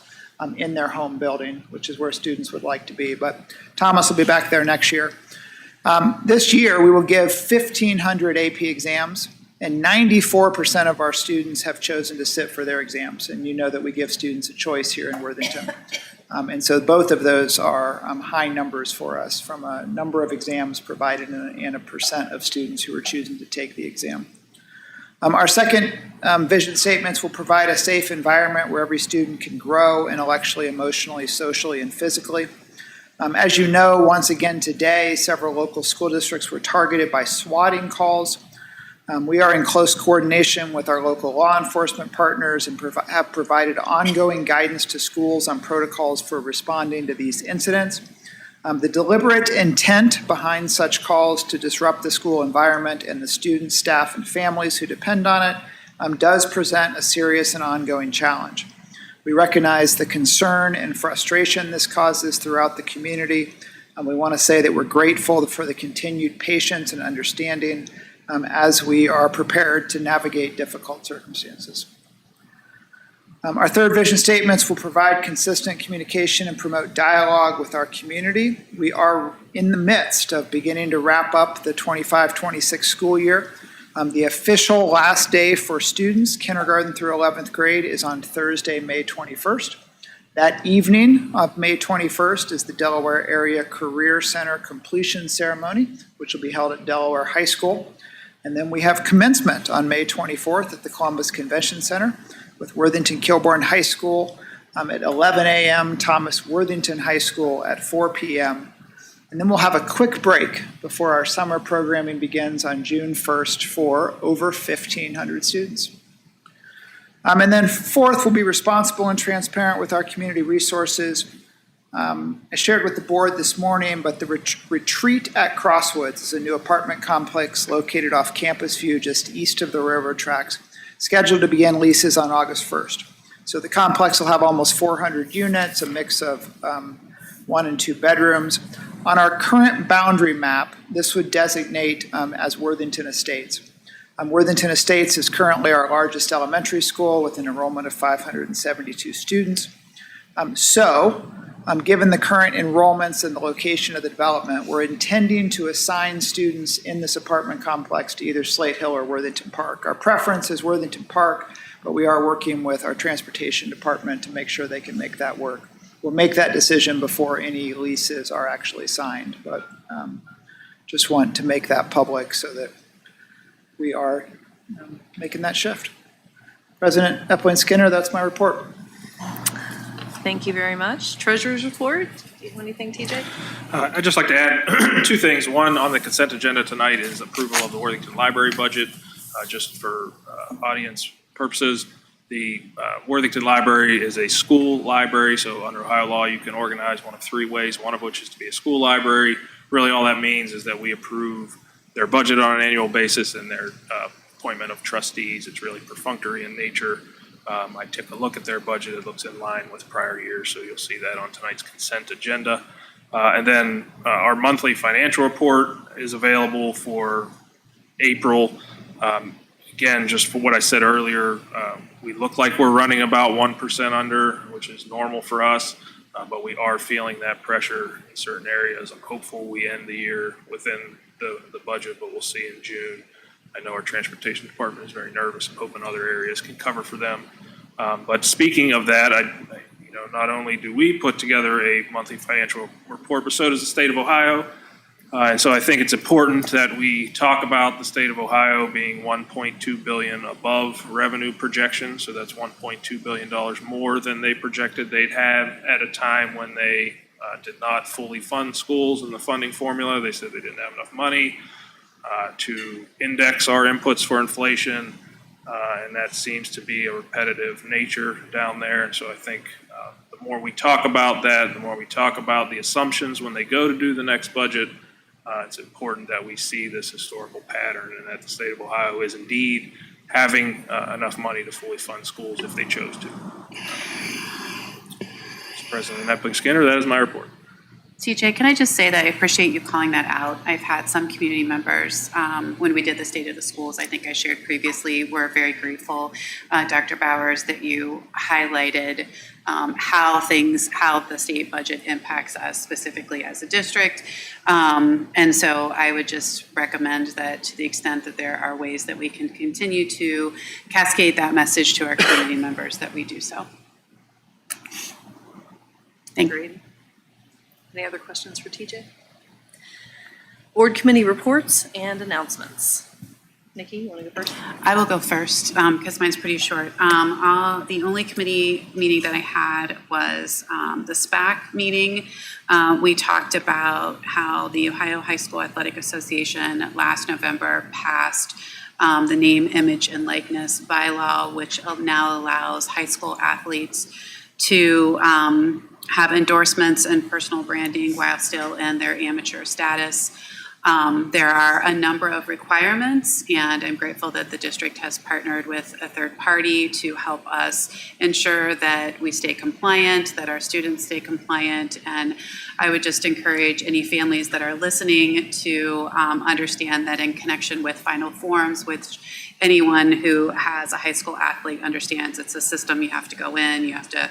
in their home building, which is where students would like to be. But Thomas will be back there next year. This year, we will give 1,500 AP exams, and 94% of our students have chosen to sit for their exams. And you know that we give students a choice here in Worthington. And so both of those are high numbers for us from a number of exams provided and a percent of students who are choosing to take the exam. Our second vision statements will provide a safe environment where every student can grow intellectually, emotionally, socially, and physically. As you know, once again today, several local school districts were targeted by swatting calls. We are in close coordination with our local law enforcement partners and have provided ongoing guidance to schools on protocols for responding to these incidents. The deliberate intent behind such calls to disrupt the school environment and the students, staff, and families who depend on it does present a serious and ongoing challenge. We recognize the concern and frustration this causes throughout the community, and we want to say that we're grateful for the continued patience and understanding as we are prepared to navigate difficult circumstances. Our third vision statements will provide consistent communication and promote dialogue with our community. We are in the midst of beginning to wrap up the 25-26 school year. The official last day for students, kindergarten through 11th grade, is on Thursday, May 21st. That evening of May 21st is the Delaware Area Career Center completion ceremony, which will be held at Delaware High School. And then we have commencement on May 24th at the Columbus Convention Center with Worthington Kilbourne High School at 11 a.m., Thomas Worthington High School at 4 p.m. And then we'll have a quick break before our summer programming begins on June 1st for over 1,500 students. And then fourth, we'll be responsible and transparent with our community resources. I shared with the board this morning, but the Retreat at Crosswoods is a new apartment complex located off Campus View just east of the railroad tracks, scheduled to begin leases on August 1st. So the complex will have almost 400 units, a mix of 1 and 2 bedrooms. On our current boundary map, this would designate as Worthington Estates. Worthington Estates is currently our largest elementary school with an enrollment of 572 students. Given the current enrollments and the location of the development, we're intending to assign students in this apartment complex to either Slate Hill or Worthington Park. Our preference is Worthington Park, but we are working with our transportation department to make sure they can make that work. We'll make that decision before any leases are actually signed, but just want to make that public so that we are making that shift. President Epling-Skinner, that's my report. Thank you very much. Treasurer's report. Do you have anything, TJ? I'd just like to add 2 things. One, on the consent agenda tonight is approval of the Worthington Library budget, just for audience purposes. The Worthington Library is a school library, so under Ohio law, you can organize one of 3 ways, one of which is to be a school library. Really, all that means is that we approve their budget on an annual basis and their appointment of trustees. It's really perfunctory in nature. I took a look at their budget. It looks in line with prior years, so you'll see that on tonight's consent agenda. And then our monthly financial report is available for April. Again, just for what I said earlier, we look like we're running about 1% under, which is normal for us, but we are feeling that pressure in certain areas. I'm hopeful we end the year within the budget, but we'll see in June. I know our transportation department is very nervous. I'm hoping other areas can cover for them. But speaking of that, not only do we put together a monthly financial report, but so does the state of Ohio. And so I think it's important that we talk about the state of Ohio being 1.2 billion above revenue projection. So that's $1.2 billion more than they projected they'd have at a time when they did not fully fund schools in the funding formula. They said they didn't have enough money to index our inputs for inflation. And that seems to be a repetitive nature down there. And so I think the more we talk about that, the more we talk about the assumptions when they go to do the next budget, it's important that we see this historical pattern and that the state of Ohio is indeed having enough money to fully fund schools if they chose to. Mr. President Epling Skinner, that is my report. TJ, can I just say that I appreciate you calling that out. I've had some community members, when we did the State of the Schools, I think I shared previously, we're very grateful, Dr. Bowers, that you highlighted how the state budget impacts us specifically as a district. And so I would just recommend that to the extent that there are ways that we can continue to cascade that message to our community members, that we do so. Thank you. Any other questions for TJ? Board committee reports and announcements. Nikki, you want to go first? I will go first because mine's pretty short. The only committee meeting that I had was the SPAC meeting. We talked about how the Ohio High School Athletic Association last November passed the name, image, and likeness bylaw, which now allows high school athletes to have endorsements and personal branding while still in their amateur status. There are a number of requirements, and I'm grateful that the district has partnered with a third party to help us ensure that we stay compliant, that our students stay compliant. And I would just encourage any families that are listening to understand that in connection with final forms, which anyone who has a high school athlete understands, it's a system you have to go in, you have to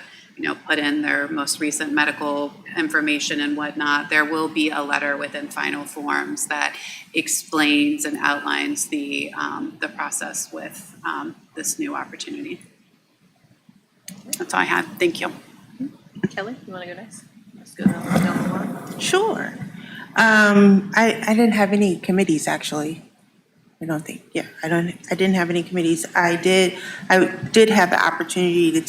put in their most recent medical information and whatnot. There will be a letter within final forms that explains and outlines the process with this new opportunity. That's all I had. Thank you. Kelly, you want to go next? Let's go down the line. Sure. I didn't have any committees, actually. I don't think, yeah, I didn't have any committees. I did have the opportunity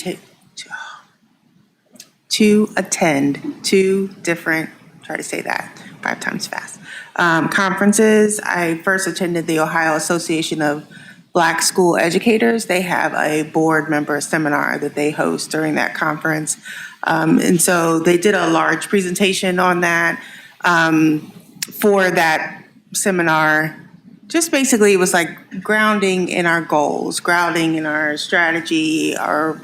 to attend two different, try to say that 5 times fast, conferences. I first attended the Ohio Association of Black School Educators. They have a board member seminar that they host during that conference. And so they did a large presentation on that. For that seminar, just basically it was like grounding in our goals, grounding in our strategy, our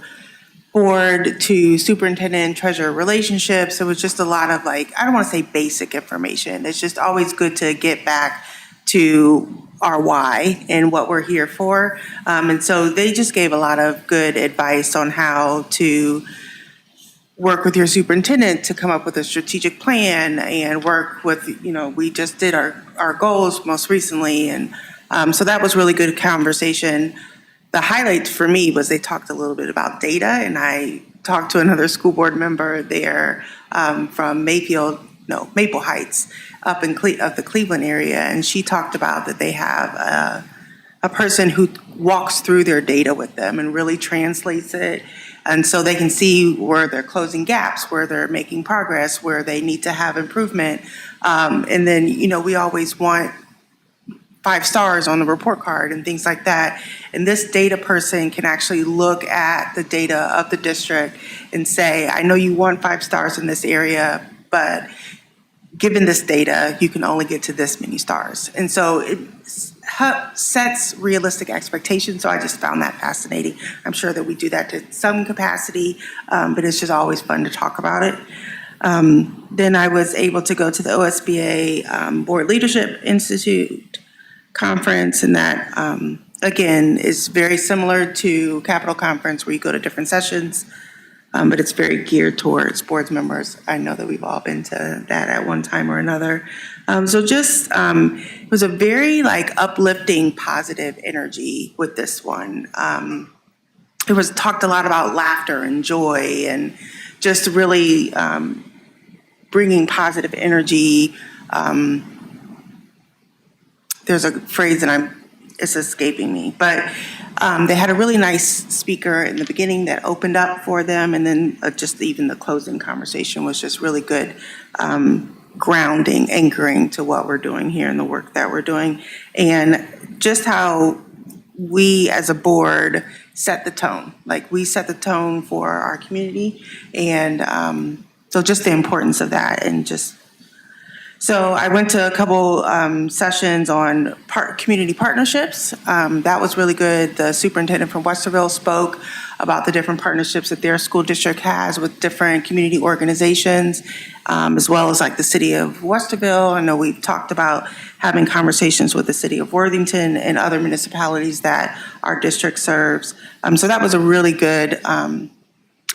board to superintendent and treasurer relationships. It was just a lot of I don't want to say basic information. It's just always good to get back to our why and what we're here for. And so they just gave a lot of good advice on how to work with your superintendent to come up with a strategic plan and work with, we just did our goals most recently. And so that was really good conversation. The highlight for me was they talked a little bit about data, and I talked to another school board member there from Maple Heights up in of the Cleveland area, and she talked about that they have a person who walks through their data with them and really translates it, and so they can see where they're closing gaps, where they're making progress, where they need to have improvement. And then, we always want 5 stars on the report card and things like that. And this data person can actually look at the data of the district and say, I know you want 5 stars in this area, but given this data, you can only get to this many stars. And so it sets realistic expectations. So I just found that fascinating. I'm sure that we do that to some capacity, but it's just always fun to talk about it. Then I was able to go to the OSBA Board Leadership Institute conference, and that again is very similar to Capitol Conference, where you go to different sessions, but it's very geared towards board members. I know that we've all been to that at one time or another. So just it was a very uplifting, positive energy with this one. It was talked a lot about laughter and joy and just really bringing positive energy. There's a phrase that it's escaping me, but they had a really nice speaker in the beginning that opened up for them, and then just even the closing conversation was just really good, grounding, anchoring to what we're doing here and the work that we're doing, and just how we as a board set the tone. Like, we set the tone for our community, and so just the importance of that, and just so I went to a couple sessions on community partnerships. That was really good. The superintendent from Westerville spoke about the different partnerships that their school district has with different community organizations, as well as like the city of Westerville. I know we've talked about having conversations with the city of Worthington and other municipalities that our district serves. So that was a really good,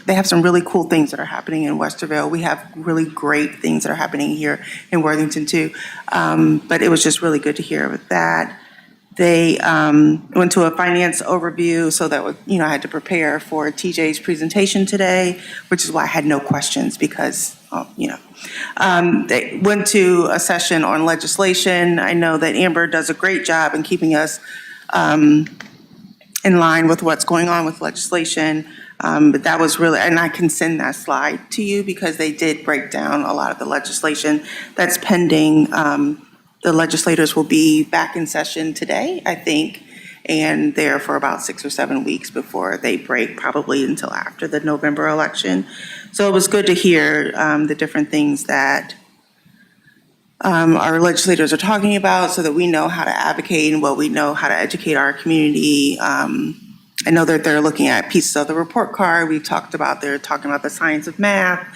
they have some really cool things that are happening in Westerville. We have really great things that are happening here in Worthington too. But it was just really good to hear with that. They went to a finance overview, so that was, I had to prepare for TJ's presentation today, which is why I had no questions because, they went to a session on legislation. I know that Amber does a great job in keeping us in line with what's going on with legislation. But that was really, and I can send that slide to you because they did break down a lot of the legislation that's pending. The legislators will be back in session today, I think, and there for about 6 or 7 weeks before they break, probably until after the November election. So it was good to hear the different things that our legislators are talking about so that we know how to advocate and we know how to educate our community. I know that they're looking at pieces of the report card. They're talking about the science of math.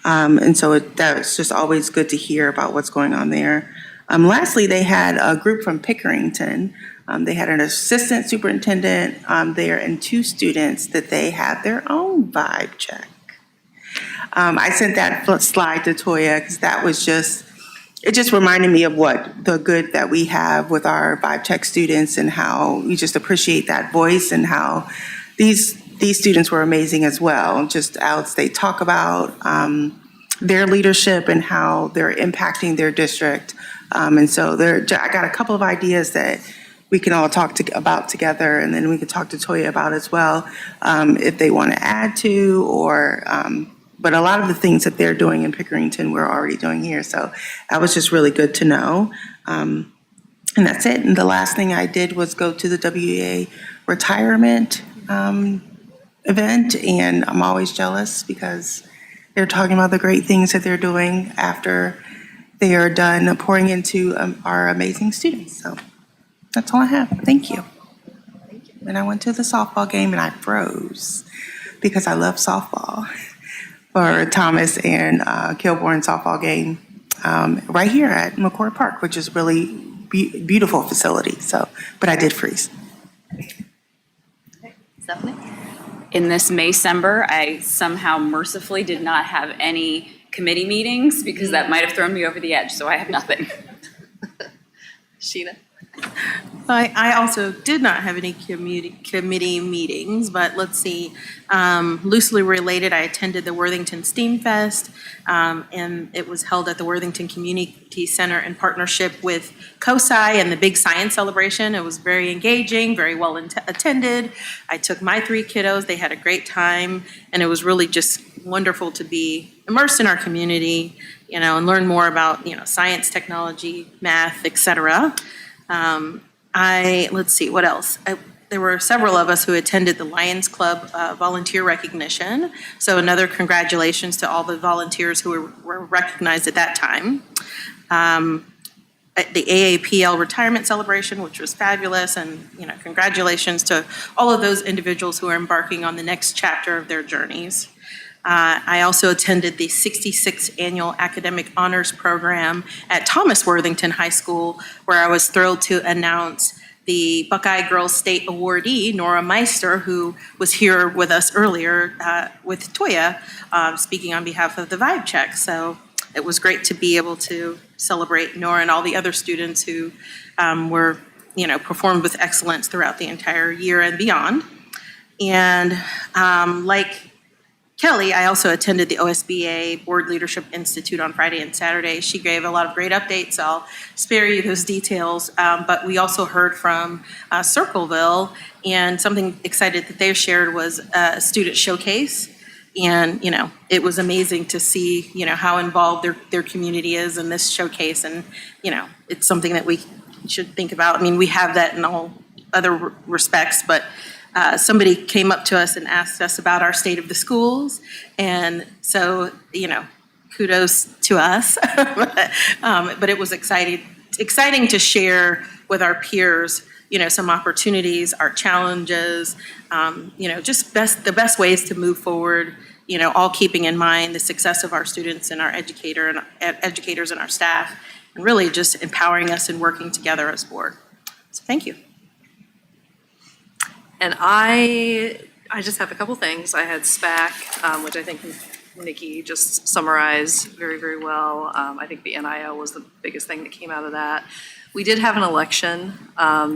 And so that's just always good to hear about what's going on there. Lastly, they had a group from Pickerington. They had an assistant superintendent there and 2 students that they had their own vibe check. I sent that slide to Toya because it just reminded me of what the good that we have with our vibe check students and how we just appreciate that voice and how these students were amazing as well. Just as they talk about their leadership and how they're impacting their district. And so I got a couple of ideas that we can all talk about together, and then we can talk to Toya about as well if they want to add to or. But a lot of the things that they're doing in Pickerington, we're already doing here. So that was just really good to know. And that's it. And the last thing I did was go to the WEA retirement event. And I'm always jealous because they're talking about the great things that they're doing after they are done pouring into our amazing students. So that's all I have. Thank you. And I went to the softball game and I froze because I love softball. For Thomas and Kilbourne softball game right here at McCord Park, which is really beautiful facility. So, but I did freeze. Stephanie? In this May-cember, I somehow mercifully did not have any committee meetings because that might have thrown me over the edge, so I have nothing. Sheena? I also did not have any committee meetings, but let's see. Loosely related, I attended the Worthington STEAM Fest, and it was held at the Worthington Community Center in partnership with COSI and the Big Science Celebration. It was very engaging, very well attended. I took my 3 kiddos. They had a great time, and it was really just wonderful to be immersed in our community, and learn more about, science, technology, math, et cetera. Let's see, what else? There were several of us who attended the Lions Club volunteer recognition. So another congratulations to all the volunteers who were recognized at that time. At the AAPL retirement celebration, which was fabulous, and congratulations to all of those individuals who are embarking on the next chapter of their journeys. I also attended the 66th Annual Academic Honors Program at Thomas Worthington High School, where I was thrilled to announce the Buckeye Girls State awardee, Nora Meister, who was here with us earlier with Toya, speaking on behalf of the Vibe Check. So it was great to be able to celebrate Nora and all the other students who were, performed with excellence throughout the entire year and beyond. And like Kelly, I also attended the OSBA Board Leadership Institute on Friday and Saturday. She gave a lot of great updates. I'll spare you those details. But we also heard from Circleville, and something excited that they shared was a student showcase. And, it was amazing to see, how involved their community is in this showcase. And, it's something that we should think about. I mean, we have that in all other respects, but somebody came up to us and asked us about our state of the schools. And so, kudos to us. But it was exciting to share with our peers, some opportunities, our challenges, just the best ways to move forward, all keeping in mind the success of our students and our educators and our staff, and really just empowering us and working together as a board. So thank you. And I just have a couple things. I had SPAC, which I think Nikki just summarized very, very well. I think the NIL was the biggest thing that came out of that. We did have an election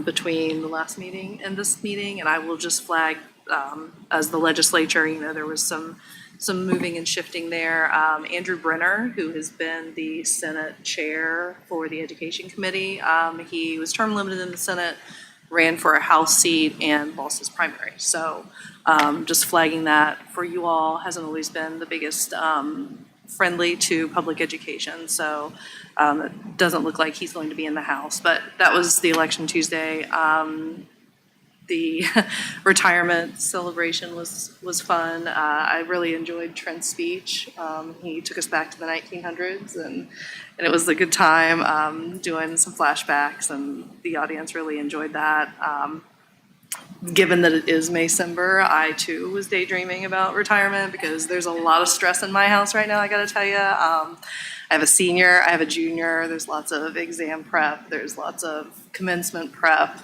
between the last meeting and this meeting, and I will just flag as the legislature, there was some moving and shifting there. Andrew Brenner, who has been the Senate chair for the Education Committee, he was term limited in the Senate, ran for a House seat and lost his primary. So just flagging that for you all, hasn't always been the biggest friendly to public education. So it doesn't look like he's going to be in the House, but that was the election Tuesday. The retirement celebration was fun. I really enjoyed Trent's speech. He took us back to the 1900s, and it was a good time doing some flashbacks, and the audience really enjoyed that. Given that it is May-cember, I too was daydreaming about retirement because there's a lot of stress in my house right now, I gotta tell you. I have a senior, I have a junior, there's lots of exam prep, there's lots of commencement prep.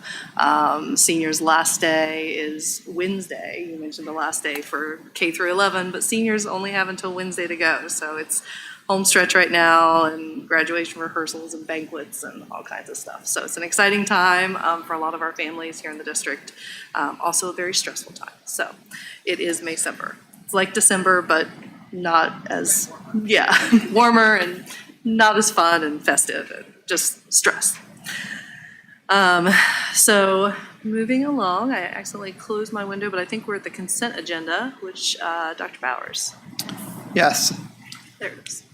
Senior's last day is Wednesday. You mentioned the last day for K through 11, but seniors only have until Wednesday to go. So it's home stretch right now, and graduation rehearsals and banquets and all kinds of stuff. So it's an exciting time for a lot of our families here in the district. Also a very stressful time. So it is May-cember. It's like December, but not as, warmer and not as fun and festive, and just stress. So moving along, I accidentally closed my window, but I think we're at the consent agenda, which Dr. Bowers. Yes. There it is.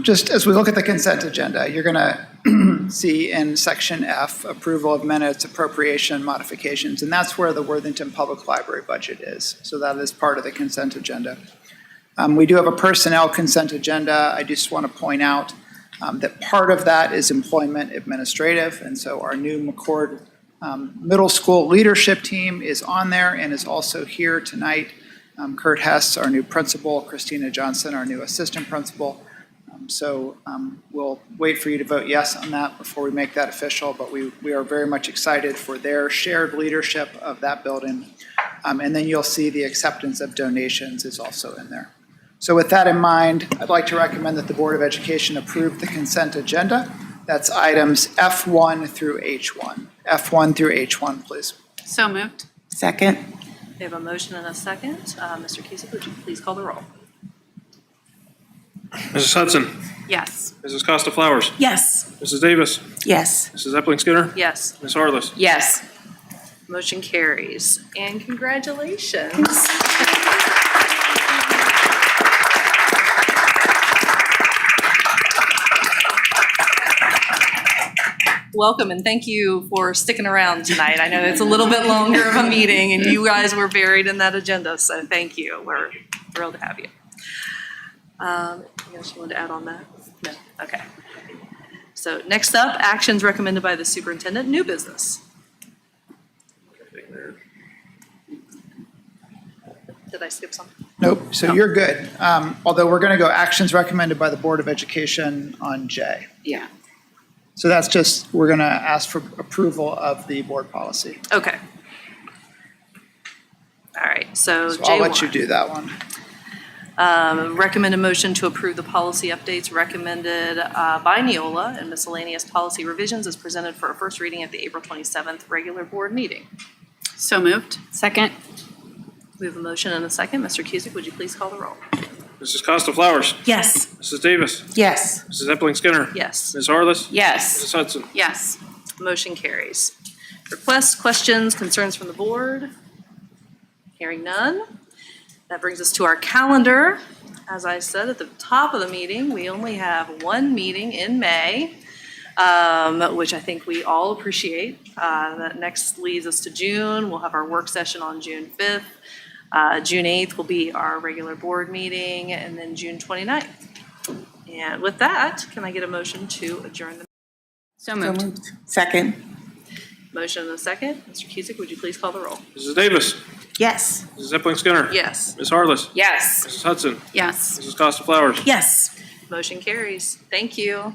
Just as we look at the consent agenda, you're going to see in section F, approval of minutes, appropriation, modifications, and that's where the Worthington Public Library budget is. So that is part of the consent agenda. We do have a personnel consent agenda. I just want to point out that part of that is employment administrative, and so our new McCord Middle School leadership team is on there and is also here tonight. Kurt Hess, our new principal, Christina Johnson, our new assistant principal. So we'll wait for you to vote yes on that before we make that official, but we are very much excited for their shared leadership of that building. And then you'll see the acceptance of donations is also in there. So with that in mind, I'd like to recommend that the Board of Education approve the consent agenda. That's items F1 through H1. F1 through H1, please. So moved. Second. We have a motion and a second. Mr. Cusick, would you please call the roll? Mrs. Hudson. Yes. Mrs. Costa Flowers. Yes. Mrs. Davis. Yes. Mrs. Epling Skinner. Yes. Ms. Harless. Yes. Motion carries. And congratulations. Welcome, and thank you for sticking around tonight. I know it's a little bit longer of a meeting, and you guys were buried in that agenda, so thank you. We're thrilled to have you. Anything else you want to add on that? No? Okay. So next up, actions recommended by the superintendent, new business. Did I skip something? Nope, so you're good. Although we're going to go actions recommended by the Board of Education on J. Yeah. So that's just, we're going to ask for approval of the board policy. Okay. All right, so So I'll let J1. you do that one. Recommend a motion to approve the policy updates recommended by Neola and miscellaneous policy revisions as presented for a first reading at the April 27th regular board meeting. So moved. Second. We have a motion and a second. Mr. Cusick, would you please call the roll? Mrs. Costa Flowers. Yes. Mrs. Davis. Yes. Mrs. Epling Skinner. Yes. Ms. Harless. Yes. Mrs. Hudson. Yes. Motion carries. Requests, questions, concerns from the board? Hearing none. That brings us to our calendar. As I said at the top of the meeting, we only have one meeting in May, which I think we all appreciate. That next leads us to June. We'll have our work session on June 5th. June 8th will be our regular board meeting, and then June 29th. And with that, can I get a motion to adjourn the So moved. Second. motion and a second? Mr. Cusick, would you please call the roll? Mrs. Davis. Yes. Mrs. Epling Skinner. Yes. Ms. Harless. Yes. Mrs. Hudson. Yes. Mrs. Costa Flowers. Yes. Motion carries. Thank you.